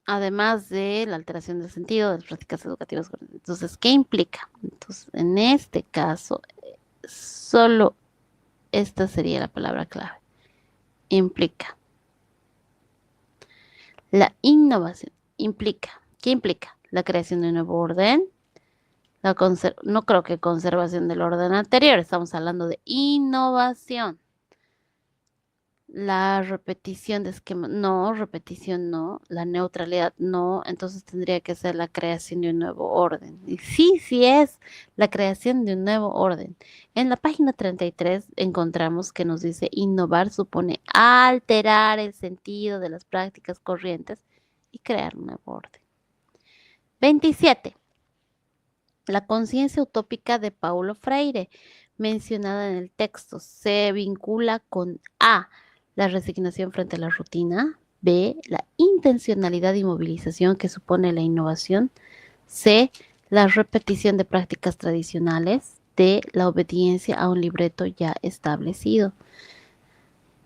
Además de la alteración del sentido de las prácticas educativas. Entonces, ¿qué implica? Entonces, en este caso, solo esta sería la palabra clave. Implica. La innovación implica. ¿Qué implica? La creación de un nuevo orden. No creo que conservación del orden anterior. Estamos hablando de innovación. La repetición de esquema, no, repetición no, la neutralidad no, entonces tendría que ser la creación de un nuevo orden. Y sí, sí es la creación de un nuevo orden. En la página 33 encontramos que nos dice innovar supone alterar el sentido de las prácticas corrientes y crear un nuevo orden. 27. La conciencia utópica de Paulo Freire, mencionada en el texto, se vincula con A, la resignación frente a la rutina, B, la intencionalidad y movilización que supone la innovación, C, la repetición de prácticas tradicionales, D, la obediencia a un libreto ya establecido.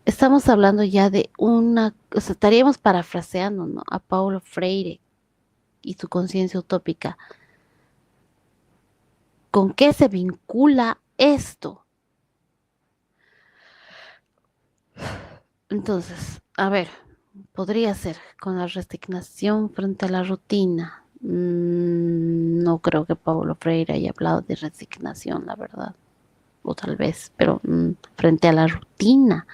Estamos hablando ya de o sea, estaríamos parafraseando, ¿no?, a Paulo Freire y su conciencia utópica. ¿Con qué se vincula esto? Entonces, a ver, podría ser con la resignación frente a la rutina. No creo que Paulo Freire haya hablado de resignación, la verdad. O tal vez, pero frente a la rutina.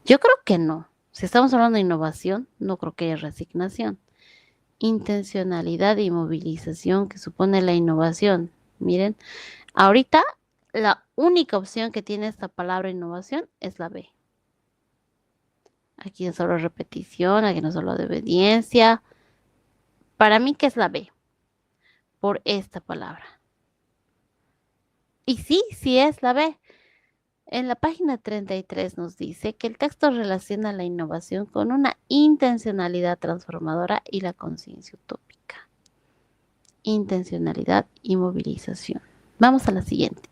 Yo creo que no. Si estamos hablando de innovación, no creo que haya resignación. Intencionalidad y movilización que supone la innovación. Miren, ahorita la única opción que tiene esta palabra innovación es la B. Aquí no solo repetición, aquí no solo de obediencia. Para mí, ¿qué es la B? Por esta palabra. Y sí, sí es la B. En la página 33 nos dice que el texto relaciona la innovación con una intencionalidad transformadora y la conciencia utópica. Intencionalidad y movilización. Vamos a la siguiente.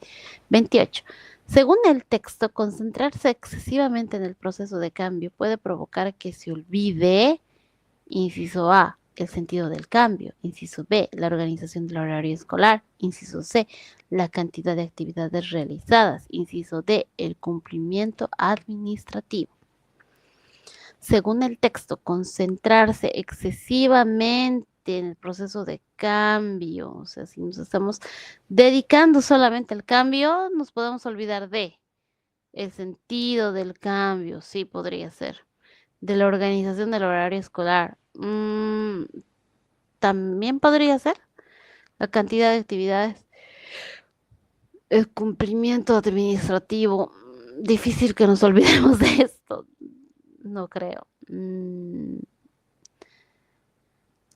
28. Según el texto, concentrarse excesivamente en el proceso de cambio puede provocar que se olvide, inciso A, el sentido del cambio, inciso B, la organización del horario escolar, inciso C, la cantidad de actividades realizadas, inciso D, el cumplimiento administrativo. Según el texto, concentrarse excesivamente en el proceso de cambio, o sea, si nos estamos dedicando solamente al cambio, nos podemos olvidar de el sentido del cambio, sí podría ser, de la organización del horario escolar, también podría ser la cantidad de actividades, el cumplimiento administrativo, difícil que nos olvidemos de esto, no creo.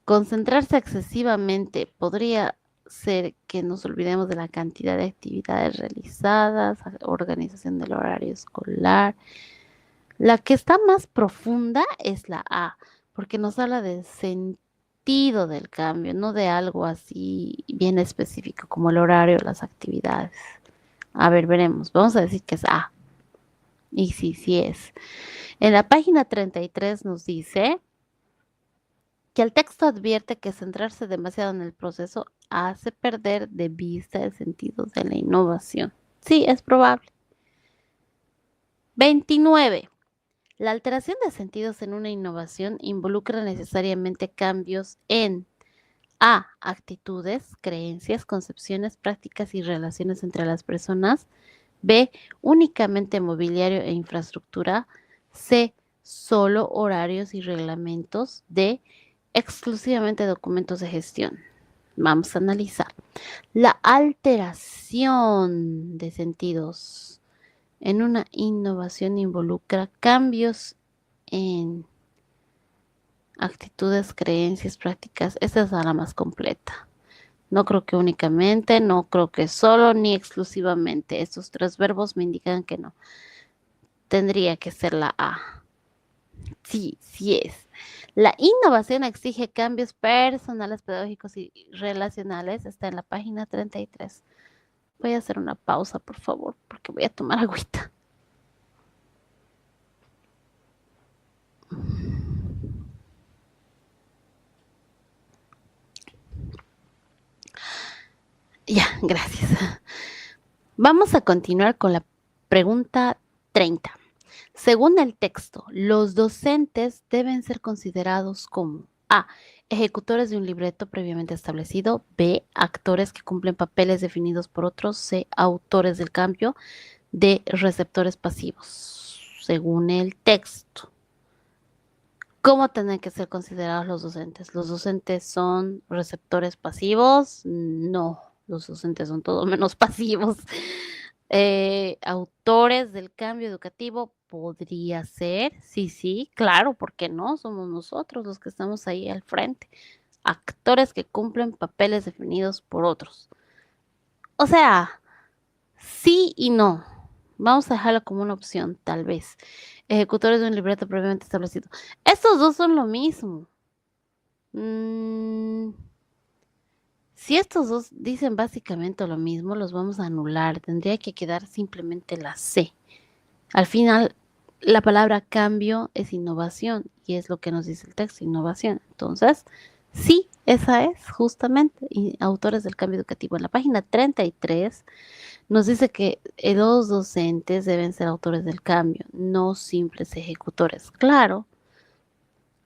Concentrarse excesivamente podría ser que nos olvidemos de la cantidad de actividades realizadas, organización del horario escolar. La que está más profunda es la A, porque nos habla del sentido del cambio, no de algo así bien específico como el horario o las actividades. A ver, veremos. Vamos a decir que es A. Y sí, sí es. En la página 33 nos dice que el texto advierte que centrarse demasiado en el proceso hace perder de vista el sentido de la innovación. Sí, es probable. 29. La alteración de sentidos en una innovación involucra necesariamente cambios en A. Actitudes, creencias, concepciones, prácticas y relaciones entre las personas. B. Únicamente mobiliario e infraestructura. C. Solo horarios y reglamentos. D. Exclusivamente documentos de gestión. Vamos a analizar. La alteración de sentidos en una innovación involucra cambios en actitudes, creencias, prácticas. Esta es la más completa. No creo que únicamente, no creo que solo, ni exclusivamente. Estos tres verbos me indican que no. Tendría que ser la A. Sí, sí es. La innovación exige cambios personales, pedagógicos y relacionales. Está en la página 33. Voy a hacer una pausa, por favor, porque voy a tomar agüita. Ya, gracias. Vamos a continuar con la pregunta 30. Según el texto, los docentes deben ser considerados como A. Ejecutores de un libreto previamente establecido. B. Actores que cumplen papeles definidos por otros. C. Autores del cambio. D. Receptores pasivos. Según el texto. ¿Cómo tienen que ser considerados los docentes? ¿Los docentes son receptores pasivos? No, los docentes son todo menos pasivos. Autores del cambio educativo podría ser, sí, sí, claro, ¿por qué no? Somos nosotros los que estamos ahí al frente. Actores que cumplen papeles definidos por otros. O sea, sí y no. Vamos a dejarlo como una opción, tal vez. Ejecutores de un libreto previamente establecido. Estos dos son lo mismo. Mm, si estos dos dicen básicamente lo mismo, los vamos a anular. Tendría que quedar simplemente la C. Al final, la palabra cambio es innovación y es lo que nos dice el texto, innovación. Entonces, sí, esa es justamente autores del cambio educativo. En la página 33 nos dice que los docentes deben ser autores del cambio, no simples ejecutores. Claro,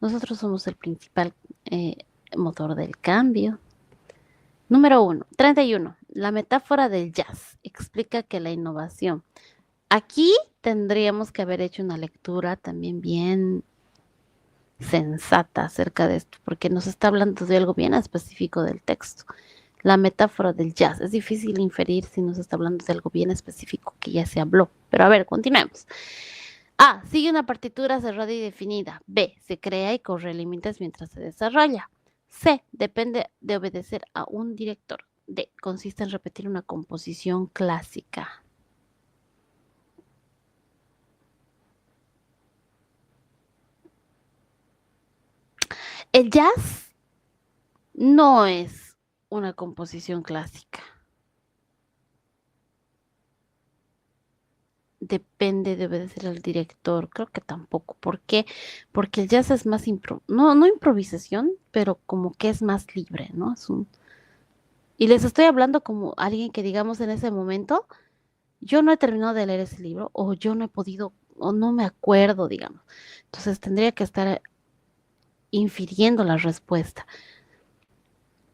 nosotros somos el principal eh, motor del cambio. Número 1, 31. La metáfora del jazz explica que la innovación. Aquí tendríamos que haber hecho una lectura también bien sensata acerca de esto, porque nos está hablando de algo bien específico del texto. La metáfora del jazz. Es difícil inferir si nos está hablando de algo bien específico que ya se habló. Pero a ver, continuemos. A. Sigue una partitura cerrada y definida. B. Se crea y corre límites mientras se desarrolla. C. Depende de obedecer a un director. D. Consiste en repetir una composición clásica. El jazz no es una composición clásica. Depende de obedecer al director. Creo que tampoco. ¿Por qué? Porque el jazz es más no improvisación, pero como que es más libre, ¿no? Y les estoy hablando como alguien que, digamos, en ese momento, yo no he terminado de leer ese libro, o yo no he podido, o no me acuerdo, digamos. Entonces tendría que estar infiriendo la respuesta.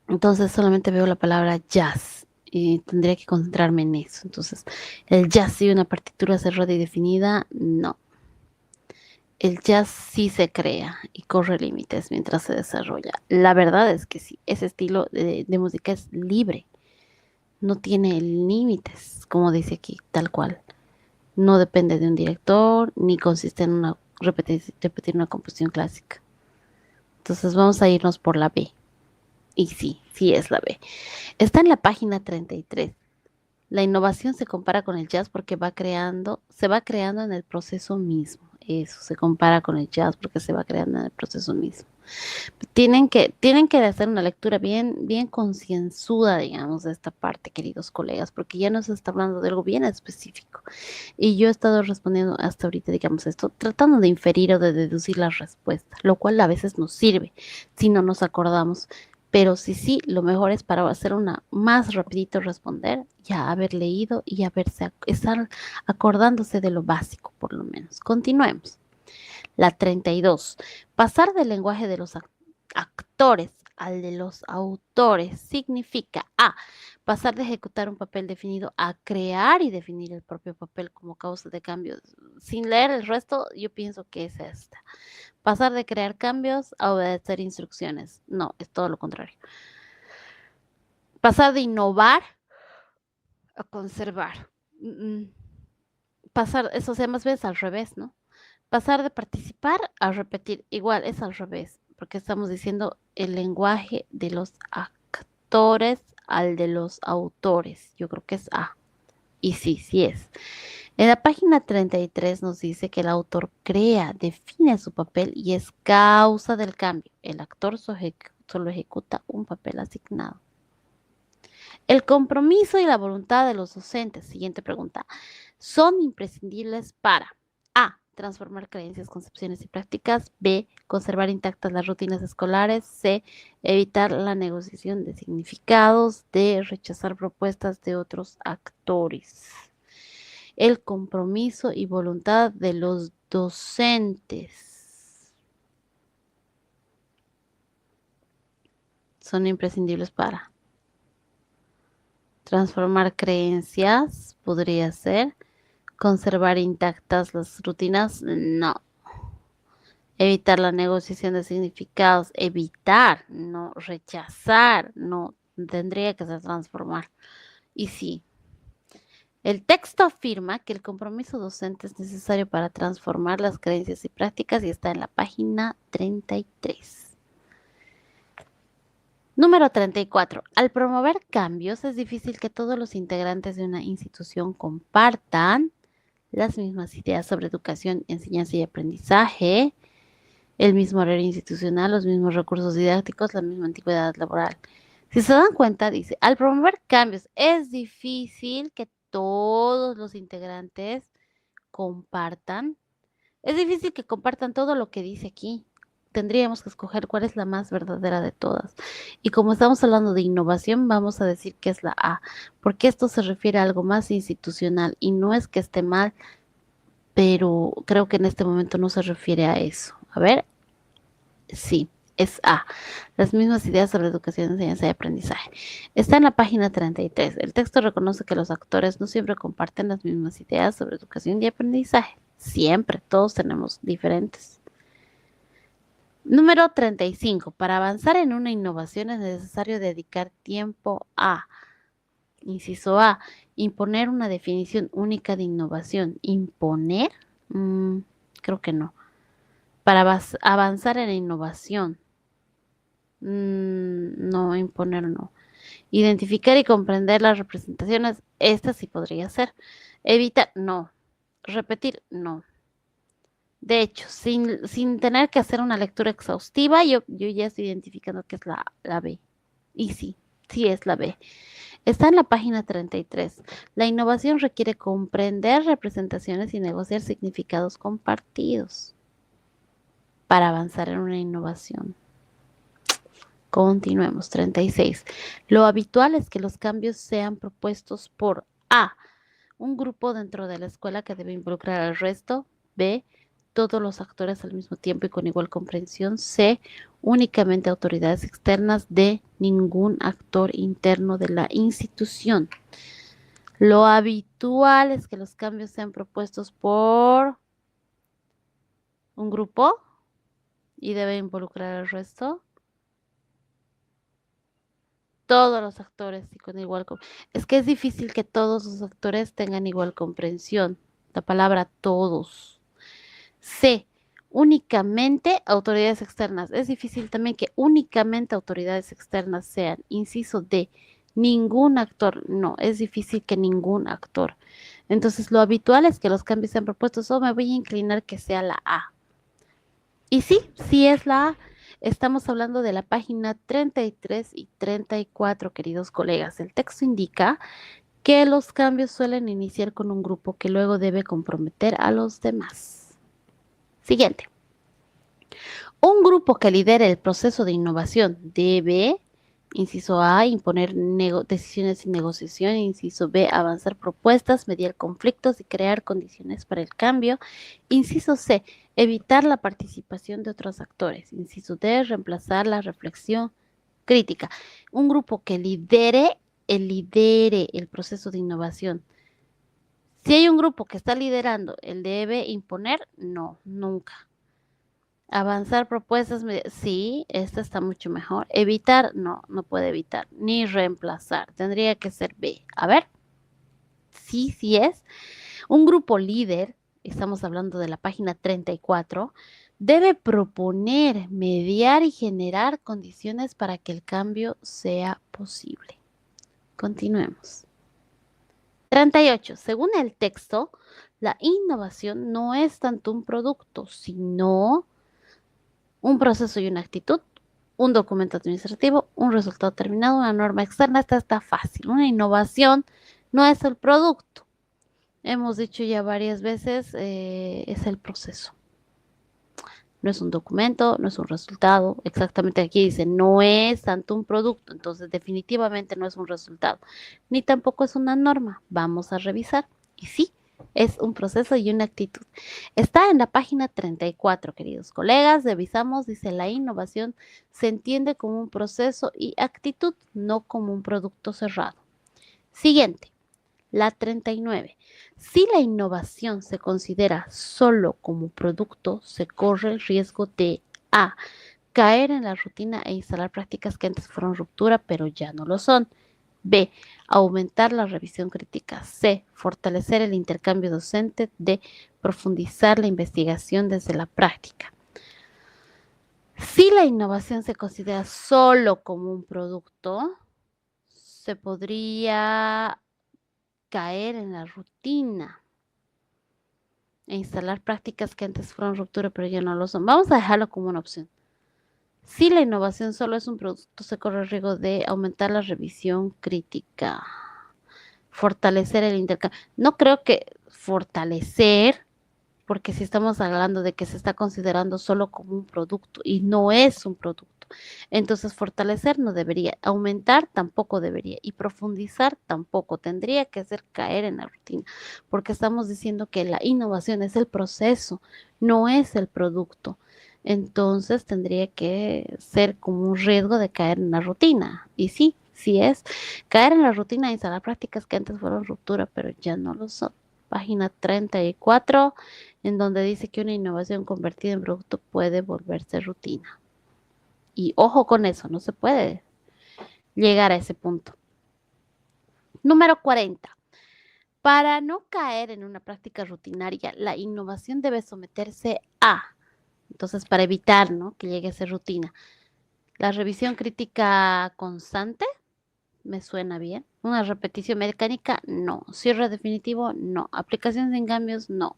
Entonces solamente veo la palabra jazz y tendría que concentrarme en eso. Entonces, el jazz y una partitura cerrada y definida, no. El jazz sí se crea y corre límites mientras se desarrolla. La verdad es que sí, ese estilo de música es libre, no tiene límites, como dice aquí, tal cual. No depende de un director, ni consiste en repetir una composición clásica. Entonces vamos a irnos por la B. Y sí, sí es la B. Está en la página 33. La innovación se compara con el jazz porque se va creando en el proceso mismo. Eso, se compara con el jazz porque se va creando en el proceso mismo. Tienen que hacer una lectura bien concienzuda, digamos, de esta parte, queridos colegas, porque ya nos está hablando de algo bien específico. Y yo he estado respondiendo hasta ahorita, digamos, esto, tratando de inferir o de deducir la respuesta, lo cual a veces nos sirve si no nos acordamos. Pero sí, lo mejor es para hacer una más rapidito responder, ya haber leído y estar acordándose de lo básico, por lo menos. Continuemos. La 32. Pasar del lenguaje de los actores al de los autores significa A. Pasar de ejecutar un papel definido a crear y definir el propio papel como causa de cambios. Sin leer el resto, yo pienso que es esta. Pasar de crear cambios a obedecer instrucciones. No, es todo lo contrario. Pasar de innovar a conservar. Pasar, eso sea más veces al revés, ¿no? Pasar de participar a repetir, igual es al revés, porque estamos diciendo el lenguaje de los actores al de los autores. Yo creo que es A. Y sí, sí es. En la página 33 nos dice que el autor crea, define su papel y es causa del cambio. El actor solo ejecuta un papel asignado. El compromiso y la voluntad de los docentes, siguiente pregunta, son imprescindibles para A. Transformar creencias, concepciones y prácticas. B. Conservar intactas las rutinas escolares. C. Evitar la negociación de significados. D. Rechazar propuestas de otros actores. el compromiso y voluntad de los docentes son imprescindibles para transformar creencias, podría ser, conservar intactas las rutinas, no. Evitar la negociación de significados, evitar, no rechazar, no tendría que ser transformar. Y sí, el texto afirma que el compromiso docente es necesario para transformar las creencias y prácticas y está en la página 33. Número 34. Al promover cambios es difícil que todos los integrantes de una institución compartan las mismas ideas sobre educación, enseñanza y aprendizaje, el mismo horario institucional, los mismos recursos didácticos, la misma antigüedad laboral. Si se dan cuenta, dice, al promover cambios es difícil que todos los integrantes compartan. Es difícil que compartan todo lo que dice aquí. Tendríamos que escoger cuál es la más verdadera de todas. Y como estamos hablando de innovación, vamos a decir que es la A, porque esto se refiere a algo más institucional y no es que esté mal, pero creo que en este momento no se refiere a eso. A ver, sí, es A. Las mismas ideas sobre educación, enseñanza y aprendizaje. Está en la página 33. El texto reconoce que los actores no siempre comparten las mismas ideas sobre educación y aprendizaje. Siempre, todos tenemos diferentes. Número 35. Para avanzar en una innovación es necesario dedicar tiempo a, inciso A, imponer una definición única de innovación. ¿Imponer? Creo que no. Para avanzar en la innovación. No, imponer no. Identificar y comprender las representaciones, esta sí podría ser. Evitar, no. Repetir, no. De hecho, sin tener que hacer una lectura exhaustiva, yo ya estoy identificando que es la B. Y sí, sí es la B. Está en la página 33. La innovación requiere comprender representaciones y negociar significados compartidos para avanzar en una innovación. Continuemos. 36. Lo habitual es que los cambios sean propuestos por A, un grupo dentro de la escuela que debe involucrar al resto. B, todos los actores al mismo tiempo y con igual comprensión. C, únicamente autoridades externas. D, ningún actor interno de la institución. Lo habitual es que los cambios sean propuestos por un grupo y debe involucrar al resto. Todos los actores y con igual es que es difícil que todos los actores tengan igual comprensión. La palabra todos. C, únicamente autoridades externas. Es difícil también que únicamente autoridades externas sean. Inciso D, ningún actor. No, es difícil que ningún actor. Entonces, lo habitual es que los cambios sean propuestos. O me voy a inclinar que sea la A. Y sí, sí es la A. Estamos hablando de la página 33 y 34, queridos colegas. El texto indica que los cambios suelen iniciar con un grupo que luego debe comprometer a los demás. Siguiente. Un grupo que lidere el proceso de innovación debe, inciso A, imponer decisiones y negociación, inciso B, avanzar propuestas, mediar conflictos y crear condiciones para el cambio, inciso C, evitar la participación de otros actores, inciso D, reemplazar la reflexión crítica. Un grupo que lidere el proceso de innovación. Si hay un grupo que está liderando, ¿el debe imponer? No, nunca. Avanzar propuestas, sí, esta está mucho mejor. Evitar, no, no puede evitar. Ni reemplazar, tendría que ser B. A ver, sí, sí es. Un grupo líder, estamos hablando de la página 34, debe proponer, mediar y generar condiciones para que el cambio sea posible. Continuemos. 38. Según el texto, la innovación no es tanto un producto, sino un proceso y una actitud, un documento administrativo, un resultado terminado, una norma externa. Esta está fácil. Una innovación no es el producto. Hemos dicho ya varias veces, es el proceso. No es un documento, no es un resultado. Exactamente aquí dice, no es tanto un producto, entonces definitivamente no es un resultado. Ni tampoco es una norma. Vamos a revisar. Y sí, Es un proceso y una actitud. Está en la página 34, queridos colegas. Revisamos, dice, la innovación se entiende como un proceso y actitud, no como un producto cerrado. Siguiente, la 39. Si la innovación se considera solo como producto, se corre el riesgo de A. Caer en la rutina e instalar prácticas que antes fueron ruptura, pero ya no lo son. B. Aumentar la revisión crítica. C. Fortalecer el intercambio docente. D. Profundizar la investigación desde la práctica. Si la innovación se considera solo como un producto, se podría caer en la rutina e instalar prácticas que antes fueron ruptura, pero ya no lo son. Vamos a dejarlo como una opción. Si la innovación solo es un producto, se corre el riesgo de aumentar la revisión crítica, fortalecer el intercambio. No creo que fortalecer, porque si estamos hablando de que se está considerando solo como un producto y no es un producto, entonces fortalecer no debería, aumentar tampoco debería y profundizar tampoco. Tendría que hacer caer en la rutina, porque estamos diciendo que la innovación es el proceso, no es el producto. Entonces tendría que ser como un riesgo de caer en la rutina. Y sí, sí es caer en la rutina e instalar prácticas que antes fueron ruptura, pero ya no lo son. Página 34, en donde dice que una innovación convertida en producto puede volverse rutina. Y ojo con eso, no se puede llegar a ese punto. Número 40. Para no caer en una práctica rutinaria, la innovación debe someterse a, entonces para evitar, ¿no?, que llegue a ser rutina, la revisión crítica constante, me suena bien. Una repetición mecánica, no. Cierre definitivo, no. Aplicación sin cambios, no.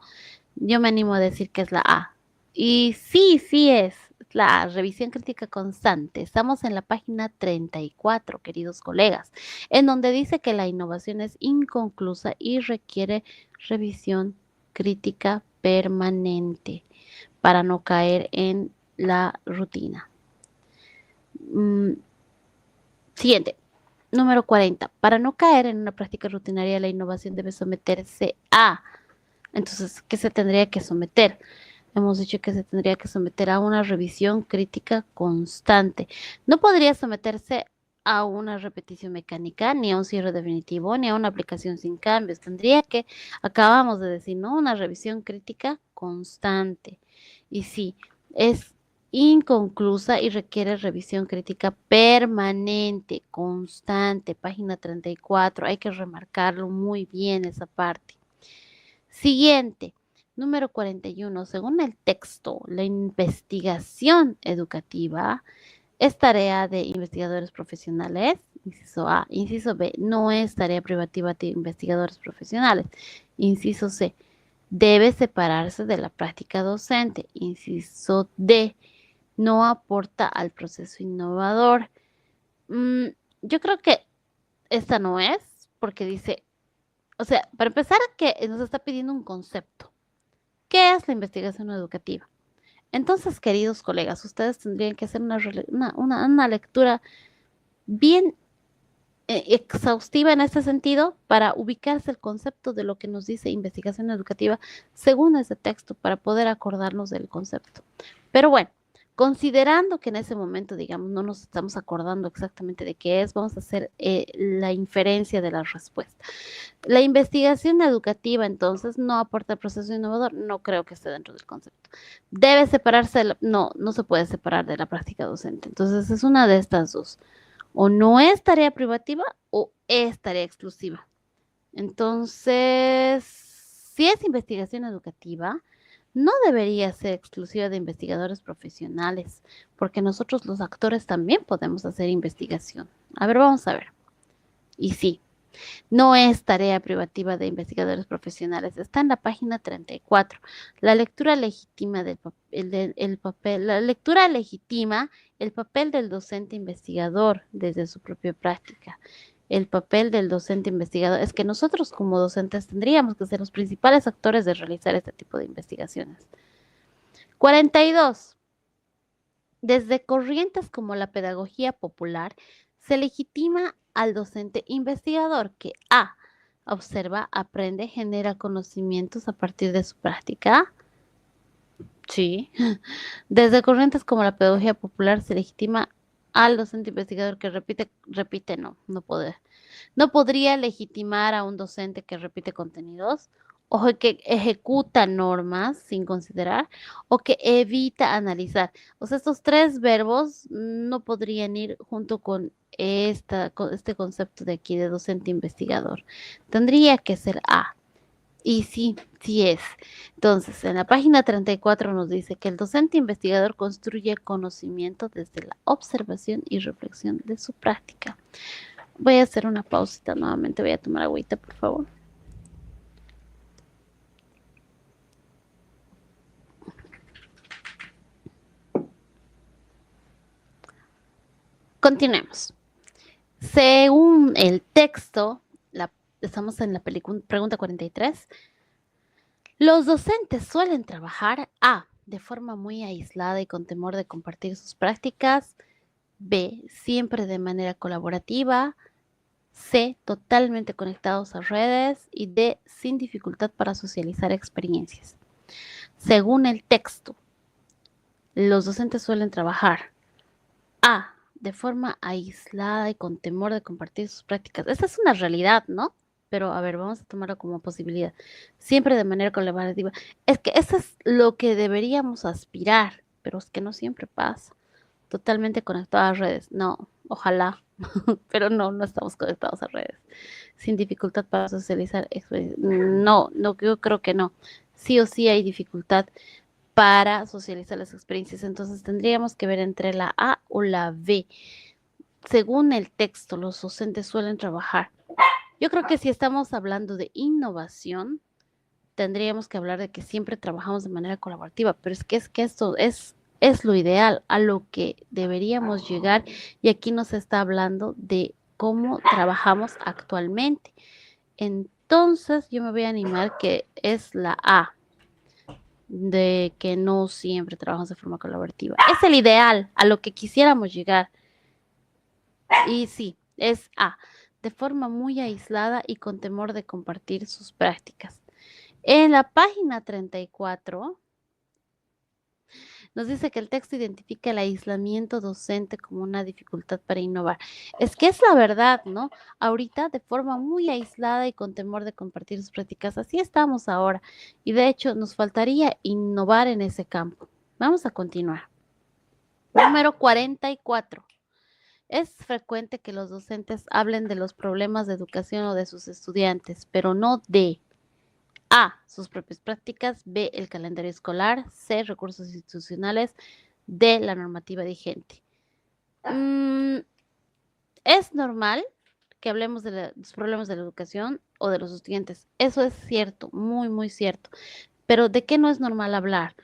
Yo me animo a decir que es la A. Y sí, sí es la revisión crítica constante. Estamos en la página 34, queridos colegas, en donde dice que la innovación es inconclusa y requiere revisión crítica permanente para no caer en la rutina. Siguiente. Número 40. Para no caer en una práctica rutinaria, la innovación debe someterse a. Entonces, ¿qué se tendría que someter? Hemos dicho que se tendría que someter a una revisión crítica constante. No podría someterse a una repetición mecánica, ni a un cierre definitivo, ni a una aplicación sin cambios. Tendría que, acabamos de decir, ¿no?, una revisión crítica constante. Y sí, es inconclusa y requiere revisión crítica permanente, constante. Página 34. Hay que remarcarlo muy bien esa parte. Siguiente, número 41. Según el texto, la investigación educativa es tarea de investigadores profesionales. Inciso A. Inciso B. No es tarea privativa de investigadores profesionales. Inciso C. Debe separarse de la práctica docente. Inciso D. No aporta al proceso innovador. Yo creo que esta no es, porque dice, o sea, para empezar, que nos está pidiendo un concepto. ¿Qué es la investigación educativa? Entonces, queridos colegas, ustedes tendrían que hacer una lectura bien exhaustiva en este sentido para ubicarse el concepto de lo que nos dice investigación educativa según ese texto para poder acordarnos del concepto. Pero bueno, considerando que en ese momento, digamos, no nos estamos acordando exactamente de qué es, vamos a hacer la inferencia de la respuesta. La investigación educativa, entonces, no aporta el proceso innovador. No creo que esté dentro del concepto. Debe separarse, no, no se puede separar de la práctica docente. Entonces, es una de estas dos. O no es tarea privativa o es tarea exclusiva. Entonces, si es investigación educativa, no debería ser exclusiva de investigadores profesionales, porque nosotros los actores también podemos hacer investigación. A ver, vamos a ver. Y sí, no es tarea privativa de investigadores profesionales. Está en la página 34. La lectura legitima la lectura legitima el papel del docente investigador desde su propia práctica. El papel del docente investigador es que nosotros como docentes tendríamos que ser los principales actores de realizar este tipo de investigaciones. 42. Desde corrientes como la pedagogía popular, se legitima al docente investigador que A. Observa, aprende, genera conocimientos a partir de su práctica. Sí. Desde corrientes como la pedagogía popular se legitima al docente investigador que repite, no, no puede. No podría legitimar a un docente que repite contenidos o que ejecuta normas sin considerar o que evita analizar. O sea, estos tres verbos no podrían ir junto con este concepto de aquí de docente investigador. Tendría que ser A. Y sí, sí es. Entonces, en la página 34 nos dice que el docente investigador construye conocimiento desde la observación y reflexión de su práctica. Voy a hacer una pausita nuevamente, voy a tomar agüita, por favor. Continuemos. Según el texto, estamos en la pregunta 43. Los docentes suelen trabajar A, de forma muy aislada y con temor de compartir sus prácticas; B, siempre de manera colaborativa; C, totalmente conectados a redes; y D, sin dificultad para socializar experiencias. Según el texto, los docentes suelen trabajar A, de forma aislada y con temor de compartir sus prácticas. Esta es una realidad, ¿no? Pero a ver, vamos a tomarlo como posibilidad. Siempre de manera colaborativa. Es que eso es lo que deberíamos aspirar, pero es que no siempre pasa. Totalmente conectado a redes. No, ojalá, pero no, no estamos conectados a redes. Sin dificultad para socializar. No, no, yo creo que no. Sí o sí hay dificultad para socializar las experiencias. Entonces tendríamos que ver entre la A o la B. Según el texto, los docentes suelen trabajar. Yo creo que si estamos hablando de innovación, tendríamos que hablar de que siempre trabajamos de manera colaborativa, pero es que esto es lo ideal, a lo que deberíamos llegar, y aquí nos está hablando de cómo trabajamos actualmente. Entonces yo me voy a animar que es la A, de que no siempre trabajamos de forma colaborativa. Es el ideal, a lo que quisiéramos llegar. Y sí, es A, de forma muy aislada y con temor de compartir sus prácticas. En la página 34 nos dice que el texto identifica el aislamiento docente como una dificultad para innovar. Es que es la verdad, ¿no? Ahorita de forma muy aislada y con temor de compartir sus prácticas, así estamos ahora. Y de hecho nos faltaría innovar en ese campo. Vamos a continuar. Número 44. Es frecuente que los docentes hablen de los problemas de educación o de sus estudiantes, pero no de A, sus propias prácticas; B, el calendario escolar; C, recursos institucionales; D, la normativa vigente. Es normal que hablemos de los problemas de la educación o de los estudiantes. Eso es cierto, muy, muy cierto. Pero ¿de qué no es normal hablar?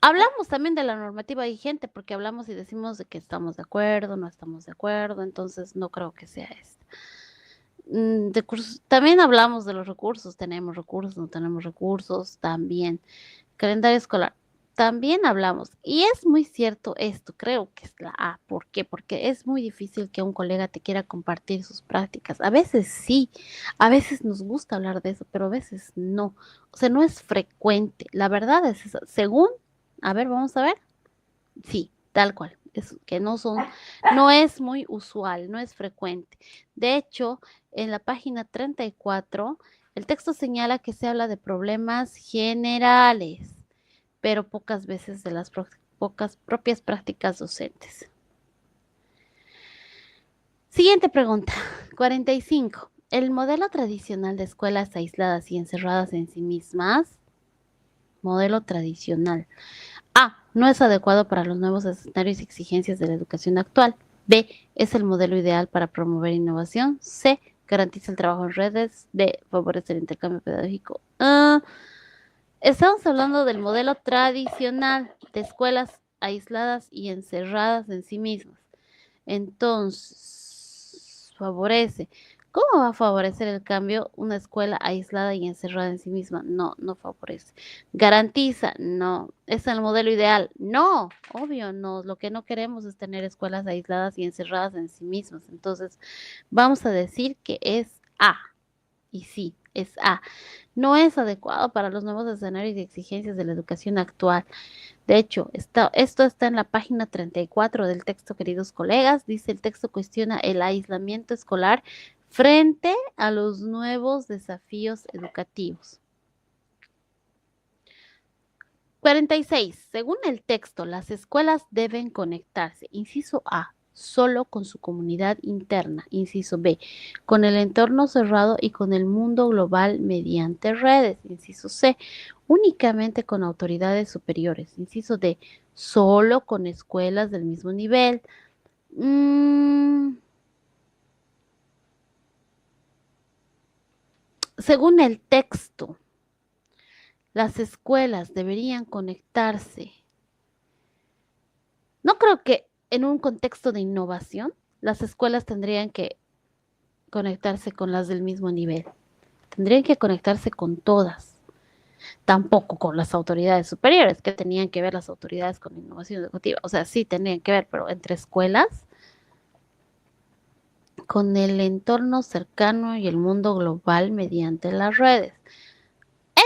Hablamos también de la normativa vigente porque hablamos y decimos de que estamos de acuerdo, no estamos de acuerdo, entonces no creo que sea esto. También hablamos de los recursos, tenemos recursos, no tenemos recursos, también. Calendario escolar, también hablamos. Y es muy cierto esto, creo que es la A. ¿Por qué? Porque es muy difícil que un colega te quiera compartir sus prácticas. A veces sí, a veces nos gusta hablar de eso, pero a veces no. O sea, no es frecuente. La verdad es esa. Según, a ver, vamos a ver. Sí, tal cual. Es que no es muy usual, no es frecuente. De hecho, en la página 34, el texto señala que se habla de problemas generales, pero pocas veces de las pocas propias prácticas docentes. Siguiente pregunta, 45. ¿El modelo tradicional de escuelas aisladas y encerradas en sí mismas? Modelo tradicional. A, no es adecuado para los nuevos escenarios y exigencias de la educación actual. B, es el modelo ideal para promover innovación. C, garantiza el trabajo en redes. D, favorece el intercambio pedagógico. Estamos hablando del modelo tradicional de escuelas aisladas y encerradas en sí mismas. Entonces, favorece. ¿Cómo va a favorecer el cambio una escuela aislada y encerrada en sí misma? No, no favorece. Garantiza, no. ¿Es el modelo ideal? No, obvio, no. Lo que no queremos es tener escuelas aisladas y encerradas en sí mismas. Entonces, vamos a decir que es A. Y sí, es A. No es adecuado para los nuevos escenarios y exigencias de la educación actual. De hecho, esto está en la página 34 del texto, queridos colegas. Dice el texto cuestiona el aislamiento escolar frente a los nuevos desafíos educativos. 46. Según el texto, las escuelas deben conectarse, inciso A, solo con su comunidad interna, inciso B, con el entorno cerrado y con el mundo global mediante redes, inciso C, únicamente con autoridades superiores, inciso D, solo con escuelas del mismo nivel. Según el texto, las escuelas deberían conectarse. No creo que en un contexto de innovación las escuelas tendrían que conectarse con las del mismo nivel. Tendrían que conectarse con todas. Tampoco con las autoridades superiores, que tenían que ver las autoridades con la innovación educativa. O sea, sí tenían que ver, pero entre escuelas, con el entorno cercano y el mundo global mediante las redes.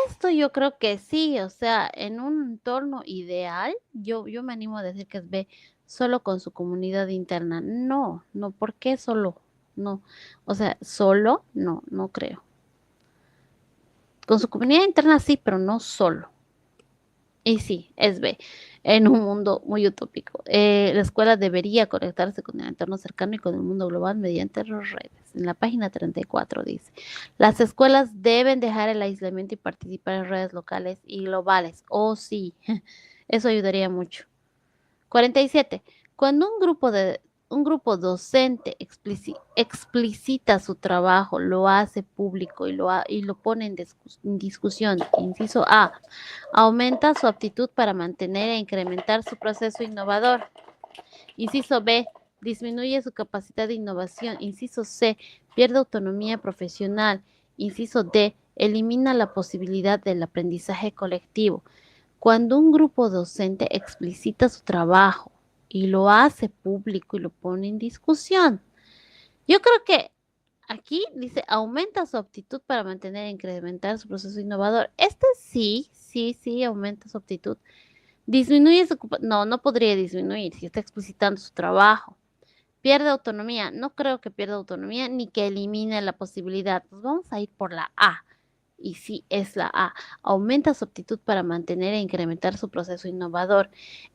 Esto yo creo que sí, o sea, en un entorno ideal, yo me animo a decir que es B, solo con su comunidad interna. No, no, ¿por qué solo? No, o sea, solo, no, no creo. Con su comunidad interna sí, pero no solo. Y sí, es B, en un mundo muy utópico. La escuela debería conectarse con el entorno cercano y con el mundo global mediante las redes. En la página 34 dice, las escuelas deben dejar el aislamiento y participar en redes locales y globales. Oh, sí, eso ayudaría mucho. 47. Cuando un grupo docente explicita su trabajo, lo hace público y lo pone en discusión, inciso A, aumenta su aptitud para mantener e incrementar su proceso innovador. Inciso B, disminuye su capacidad de innovación. Inciso C, pierde autonomía profesional. Inciso D, elimina la posibilidad del aprendizaje colectivo. Cuando un grupo docente explicita su trabajo y lo hace público y lo pone en discusión, yo creo que aquí dice aumenta su aptitud para mantener e incrementar su proceso innovador. Este sí, sí, sí, aumenta su aptitud. Disminuye su... No, no podría disminuir si está explicitando su trabajo. Pierde autonomía. No creo que pierda autonomía ni que elimine la posibilidad. Pues vamos a ir por la A. Y sí, es la A. Aumenta su aptitud para mantener e incrementar su proceso innovador.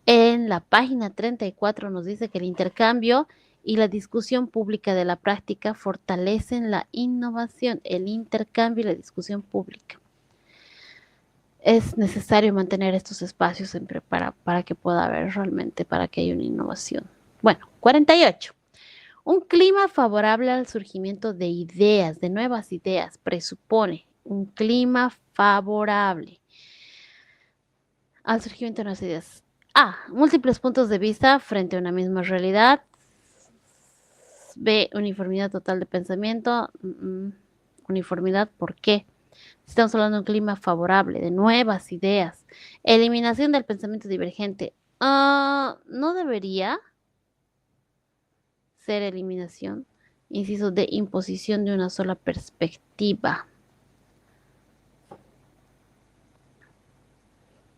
En la página 34 nos dice que el intercambio y la discusión pública de la práctica fortalecen la innovación. El intercambio y la discusión pública. Es necesario mantener estos espacios para que pueda haber realmente, para que haya una innovación. Bueno, 48. Un clima favorable al surgimiento de ideas, de nuevas ideas, presupone un clima favorable al surgimiento de nuevas ideas. A. Múltiples puntos de vista frente a una misma realidad. B. Uniformidad total de pensamiento. Uniformidad, ¿por qué? Estamos hablando de un clima favorable, de nuevas ideas. Eliminación del pensamiento divergente. No debería ser eliminación. Inciso de imposición de una sola perspectiva.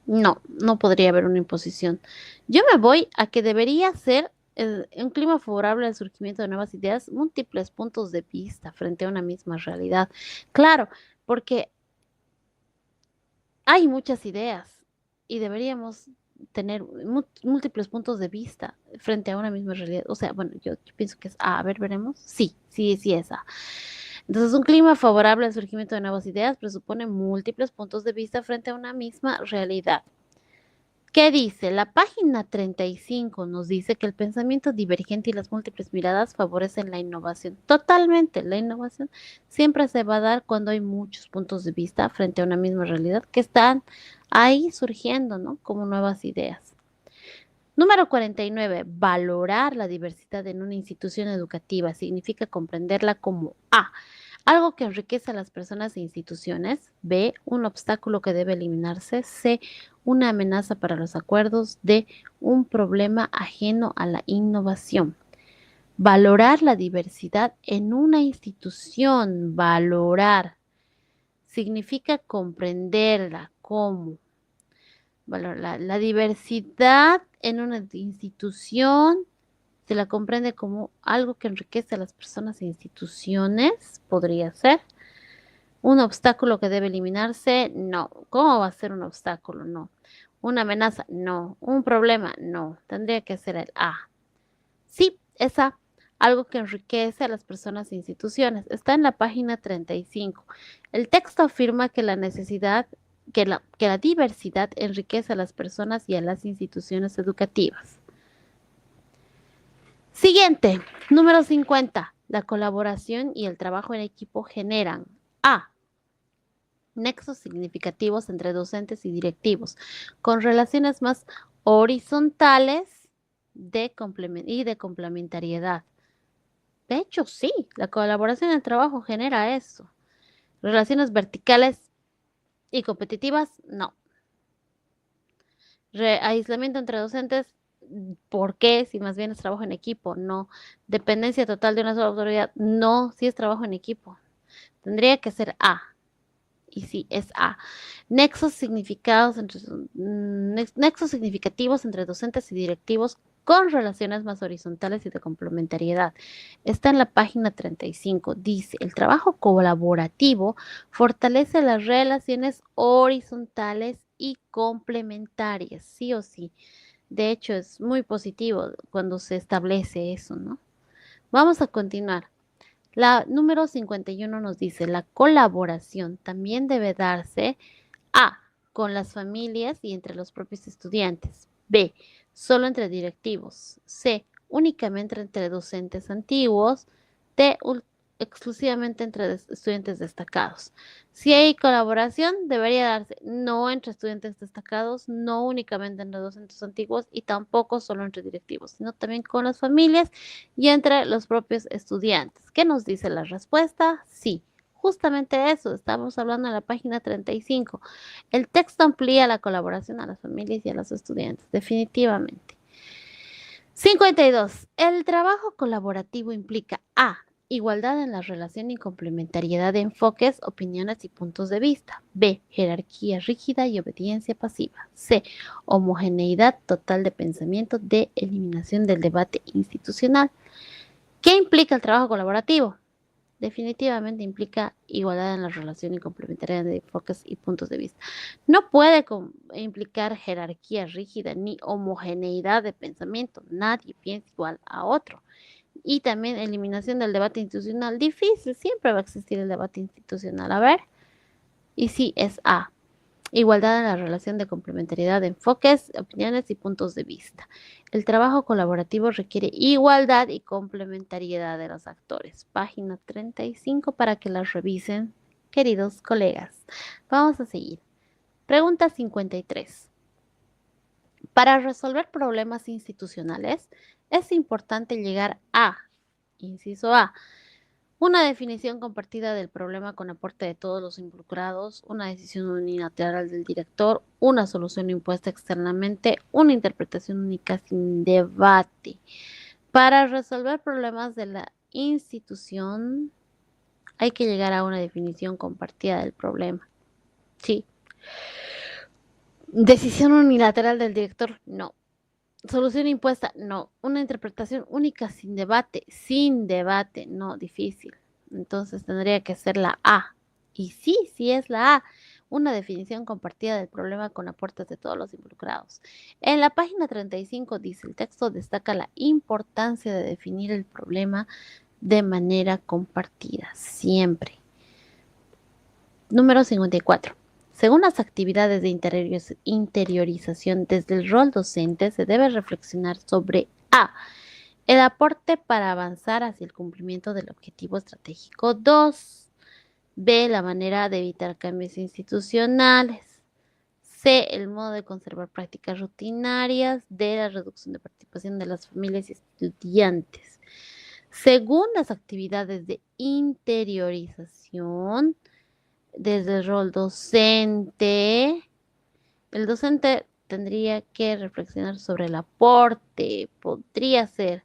No, no podría haber una imposición. Yo me voy a que debería ser un clima favorable al surgimiento de nuevas ideas, múltiples puntos de vista frente a una misma realidad. Claro, porque hay muchas ideas y deberíamos tener múltiples puntos de vista frente a una misma realidad. O sea, bueno, yo pienso que es A. A ver, veremos. Sí, sí, sí es A. Entonces, un clima favorable al surgimiento de nuevas ideas presupone múltiples puntos de vista frente a una misma realidad. ¿Qué dice? La página 35 nos dice que el pensamiento divergente y las múltiples miradas favorecen la innovación. Totalmente, la innovación siempre se va a dar cuando hay muchos puntos de vista frente a una misma realidad que están ahí surgiendo, ¿no? Como nuevas ideas. Número 49. Valorar la diversidad en una institución educativa significa comprenderla como A, algo que enriquece a las personas e instituciones. B, un obstáculo que debe eliminarse. C, una amenaza para los acuerdos. D, un problema ajeno a la innovación. Valorar la diversidad en una institución. Valorar. significa comprenderla. ¿Cómo? Bueno, la diversidad en una institución se la comprende como algo que enriquece a las personas e instituciones, podría ser. Un obstáculo que debe eliminarse, no. ¿Cómo va a ser un obstáculo? No. Una amenaza, no. Un problema, no. Tendría que ser el A. Sí, es A. Algo que enriquece a las personas e instituciones. Está en la página 35. El texto afirma que la necesidad, que la diversidad enriquece a las personas y a las instituciones educativas. Siguiente, número 50. La colaboración y el trabajo en equipo generan A. Nexos significativos entre docentes y directivos, con relaciones más horizontales y de complementariedad. De hecho, sí, la colaboración en el trabajo genera eso. Relaciones verticales y competitivas, no. Aislamiento entre docentes, ¿por qué? Si más bien es trabajo en equipo, no. Dependencia total de una sola autoridad, no, si es trabajo en equipo. Tendría que ser A. Y sí, es A. Nexos significativos entre docentes y directivos con relaciones más horizontales y de complementariedad. Está en la página 35. Dice, el trabajo colaborativo fortalece las relaciones horizontales y complementarias, sí o sí. De hecho, es muy positivo cuando se establece eso, ¿no? Vamos a continuar. La número 51 nos dice, la colaboración también debe darse A, con las familias y entre los propios estudiantes. B, solo entre directivos. C, únicamente entre docentes antiguos. D, exclusivamente entre estudiantes destacados. Si hay colaboración, debería darse no entre estudiantes destacados, no únicamente entre docentes antiguos y tampoco solo entre directivos, sino también con las familias y entre los propios estudiantes. ¿Qué nos dice la respuesta? Sí. Justamente eso, estamos hablando en la página 35. El texto amplía la colaboración a las familias y a los estudiantes, definitivamente. 52. El trabajo colaborativo implica A. Igualdad en la relación y complementariedad de enfoques, opiniones y puntos de vista. B. Jerarquía rígida y obediencia pasiva. C. Homogeneidad total de pensamiento. D. Eliminación del debate institucional. ¿Qué implica el trabajo colaborativo? Definitivamente implica igualdad en la relación y complementariedad de enfoques y puntos de vista. No puede implicar jerarquía rígida ni homogeneidad de pensamiento. Nadie piensa igual a otro. Y también eliminación del debate institucional. Difícil, siempre va a existir el debate institucional. A ver, y sí, es A. Igualdad en la relación de complementariedad de enfoques, opiniones y puntos de vista. El trabajo colaborativo requiere igualdad y complementariedad de los actores. Página 35 para que las revisen, queridos colegas. Vamos a seguir. Pregunta 53. Para resolver problemas institucionales es importante llegar a, inciso A, una definición compartida del problema con aporte de todos los involucrados, una decisión unilateral del director, una solución impuesta externamente, una interpretación única sin debate. Para resolver problemas de la institución hay que llegar a una definición compartida del problema. Sí. Decisión unilateral del director, no. Solución impuesta, no. Una interpretación única sin debate, no, difícil. Entonces tendría que ser la A. Y sí, sí es la A. Una definición compartida del problema con aportes de todos los involucrados. En la página 35 dice, el texto destaca la importancia de definir el problema de manera compartida, siempre. Número 54. Según las actividades de interiorización desde el rol docente, se debe reflexionar sobre A. El aporte para avanzar hacia el cumplimiento del objetivo estratégico 2. B. La manera de evitar cambios institucionales. C. El modo de conservar prácticas rutinarias. D. La reducción de participación de las familias y estudiantes. Según las actividades de interiorización, desde el rol docente, el docente tendría que reflexionar sobre el aporte, podría ser.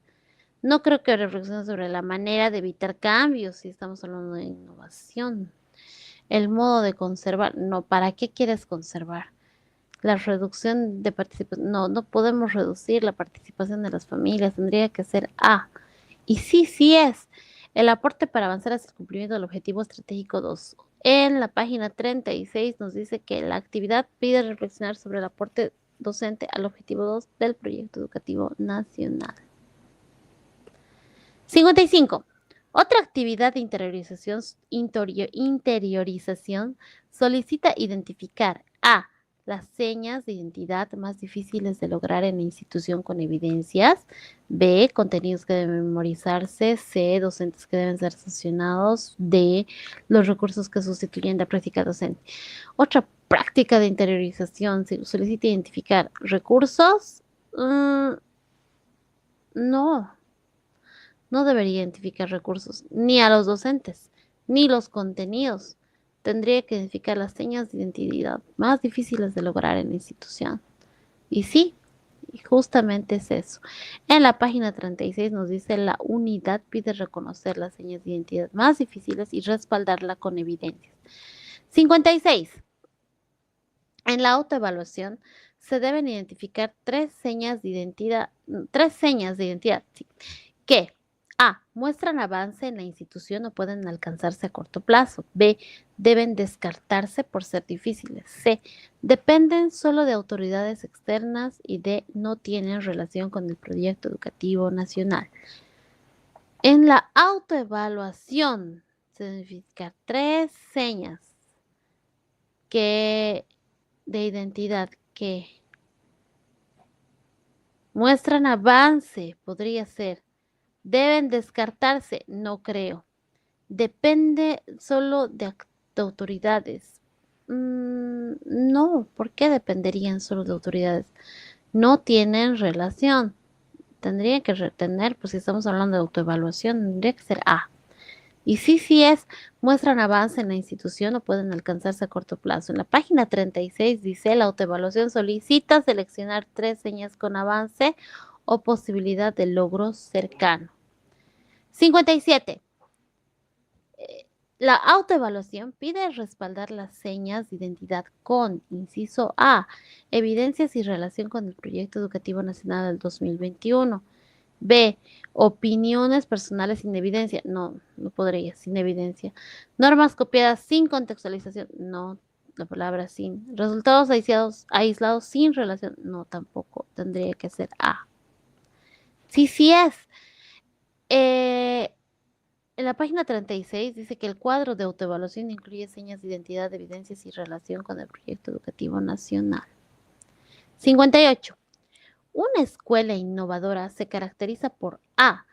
No creo que reflexione sobre la manera de evitar cambios si estamos hablando de innovación. El modo de conservar, no, ¿para qué quieres conservar? La reducción de participación, no, no podemos reducir la participación de las familias, tendría que ser A. Y sí, sí es. El aporte para avanzar hacia el cumplimiento del objetivo estratégico 2. En la página 36 nos dice que la actividad pide reflexionar sobre el aporte docente al objetivo 2 del proyecto educativo nacional. 55. Otra actividad de interiorización solicita identificar A. Las señas de identidad más difíciles de lograr en la institución con evidencias. B. Contenidos que deben memorizarse. C. Docentes que deben ser sancionados. D. Los recursos que sustituyen la práctica docente. Otra práctica de interiorización solicita identificar recursos. No. No debería identificar recursos, ni a los docentes, ni los contenidos. Tendría que identificar las señas de identidad más difíciles de lograr en la institución. Y sí, justamente es eso. En la página 36 nos dice la unidad pide reconocer las señas de identidad más difíciles y respaldarla con evidencias. 56. En la autoevaluación se deben identificar tres señas de identidad, sí, que A. Muestran avance en la institución o pueden alcanzarse a corto plazo. B. Deben descartarse por ser difíciles. C. Dependen solo de autoridades externas. Y D. No tienen relación con el proyecto educativo nacional. En la autoevaluación se deben identificar tres señas de identidad que muestran avance, podría ser. Deben descartarse, no creo. Depende solo de autoridades. No, ¿por qué dependerían solo de autoridades? No tienen relación. Tendrían que retener, pues si estamos hablando de autoevaluación, tendría que ser A. Y sí es, muestran avance en la institución o pueden alcanzarse a corto plazo. En la página 36 dice, la autoevaluación solicita seleccionar tres señas con avance o posibilidad de logro cercano. 57. La autoevaluación pide respaldar las señas de identidad con, inciso A, evidencias y relación con el proyecto educativo nacional del 2021. B, opiniones personales sin evidencia. No, no podría, sin evidencia. Normas copiadas sin contextualización. No, la palabra sin. Resultados aislados sin relación. No, tampoco. Tendría que ser A. Sí es. Eh, En la página 36 dice que el cuadro de autoevaluación incluye señas de identidad, evidencias y relación con el proyecto educativo nacional. 58. Una escuela innovadora se caracteriza por A.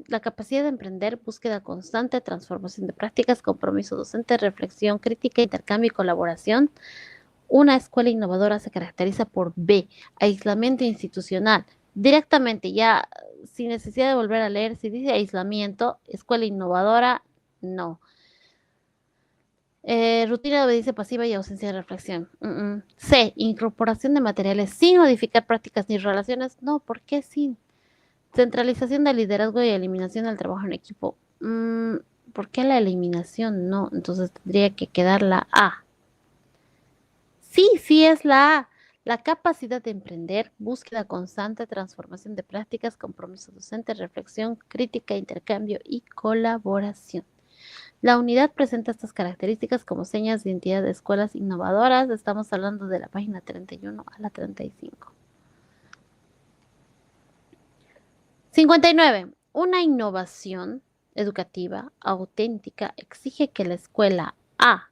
La capacidad de emprender, búsqueda constante, transformación de prácticas, compromiso docente, reflexión crítica, intercambio y colaboración. Una escuela innovadora se caracteriza por B. Aislamiento institucional. Directamente, ya sin necesidad de volver a leer, si dice aislamiento, escuela innovadora, no. Rutina de obediencia pasiva y ausencia de reflexión. C. Incorporación de materiales sin modificar prácticas ni relaciones. No, ¿por qué sin? Centralización del liderazgo y eliminación del trabajo en equipo. ¿Por qué la eliminación? No, entonces tendría que quedar la A. Sí es la A. La capacidad de emprender, búsqueda constante, transformación de prácticas, compromiso docente, reflexión, crítica, intercambio y colaboración. La unidad presenta estas características como señas de identidad de escuelas innovadoras. Estamos hablando de la página 31 a la 35. 59. Una innovación educativa auténtica exige que la escuela A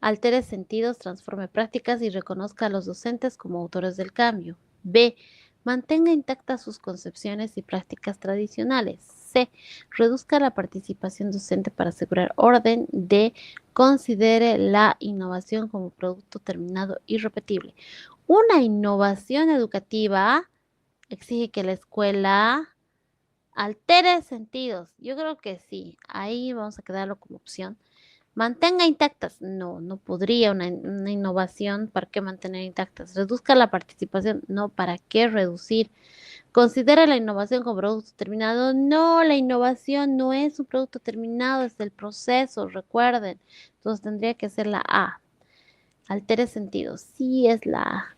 altere sentidos, transforme prácticas y reconozca a los docentes como autores del cambio. B. Mantenga intactas sus concepciones y prácticas tradicionales. C. Reduzca la participación docente para asegurar orden. D. Considere la innovación como producto terminado y repetible. Una innovación educativa exige que la escuela altere sentidos. Yo creo que sí. Ahí vamos a quedarlo como opción. Mantenga intactas. No, no podría una innovación. ¿Para qué mantener intactas? Reduzca la participación. No, ¿para qué reducir? ¿Considera la innovación como producto terminado? No, la innovación no es un producto terminado, es el proceso, recuerden. Entonces tendría que ser la A. Altere sentido, sí es la A.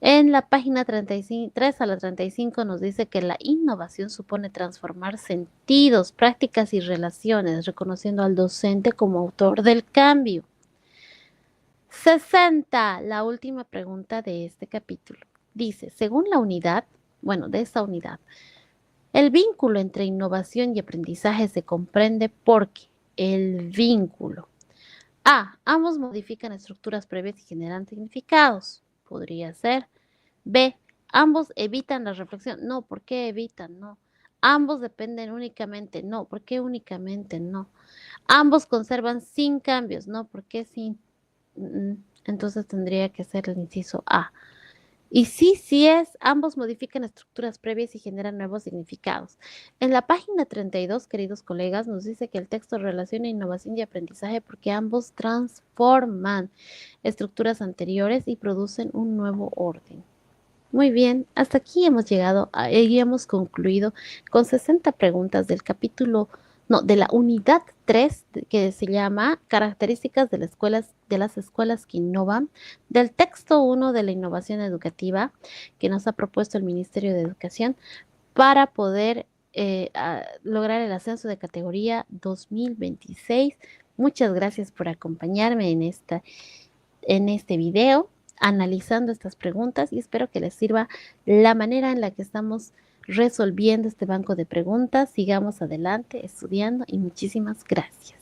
En la página 35, 3 a la 35 nos dice que la innovación supone transformar sentidos, prácticas y relaciones, reconociendo al docente como autor del cambio. 60, la última pregunta de este capítulo. Dice, según la unidad, bueno, de esta unidad, el vínculo entre innovación y aprendizaje se comprende porque el vínculo A. Ambos modifican estructuras previas y generan significados. Podría ser. B. Ambos evitan la reflexión. No, ¿por qué evitan? No. Ambos dependen únicamente. No, ¿por qué únicamente? No. Ambos conservan sin cambios. No, ¿por qué sin? Entonces tendría que ser el inciso A. Y sí, sí es, ambos modifican estructuras previas y generan nuevos significados. En la página 32, queridos colegas, nos dice que el texto relaciona innovación y aprendizaje porque ambos transforman estructuras anteriores y producen un nuevo orden. Muy bien, hasta aquí hemos llegado y hemos concluido con 60 preguntas del capítulo, no, de la unidad 3 que se llama Características de las escuelas que innovan, del texto 1 de la innovación educativa que nos ha propuesto el Ministerio de Educación para poder lograr el ascenso de categoría 2026. Muchas gracias por acompañarme en este video analizando estas preguntas y espero que les sirva la manera en la que estamos resolviendo este banco de preguntas. Sigamos adelante estudiando y muchísimas gracias.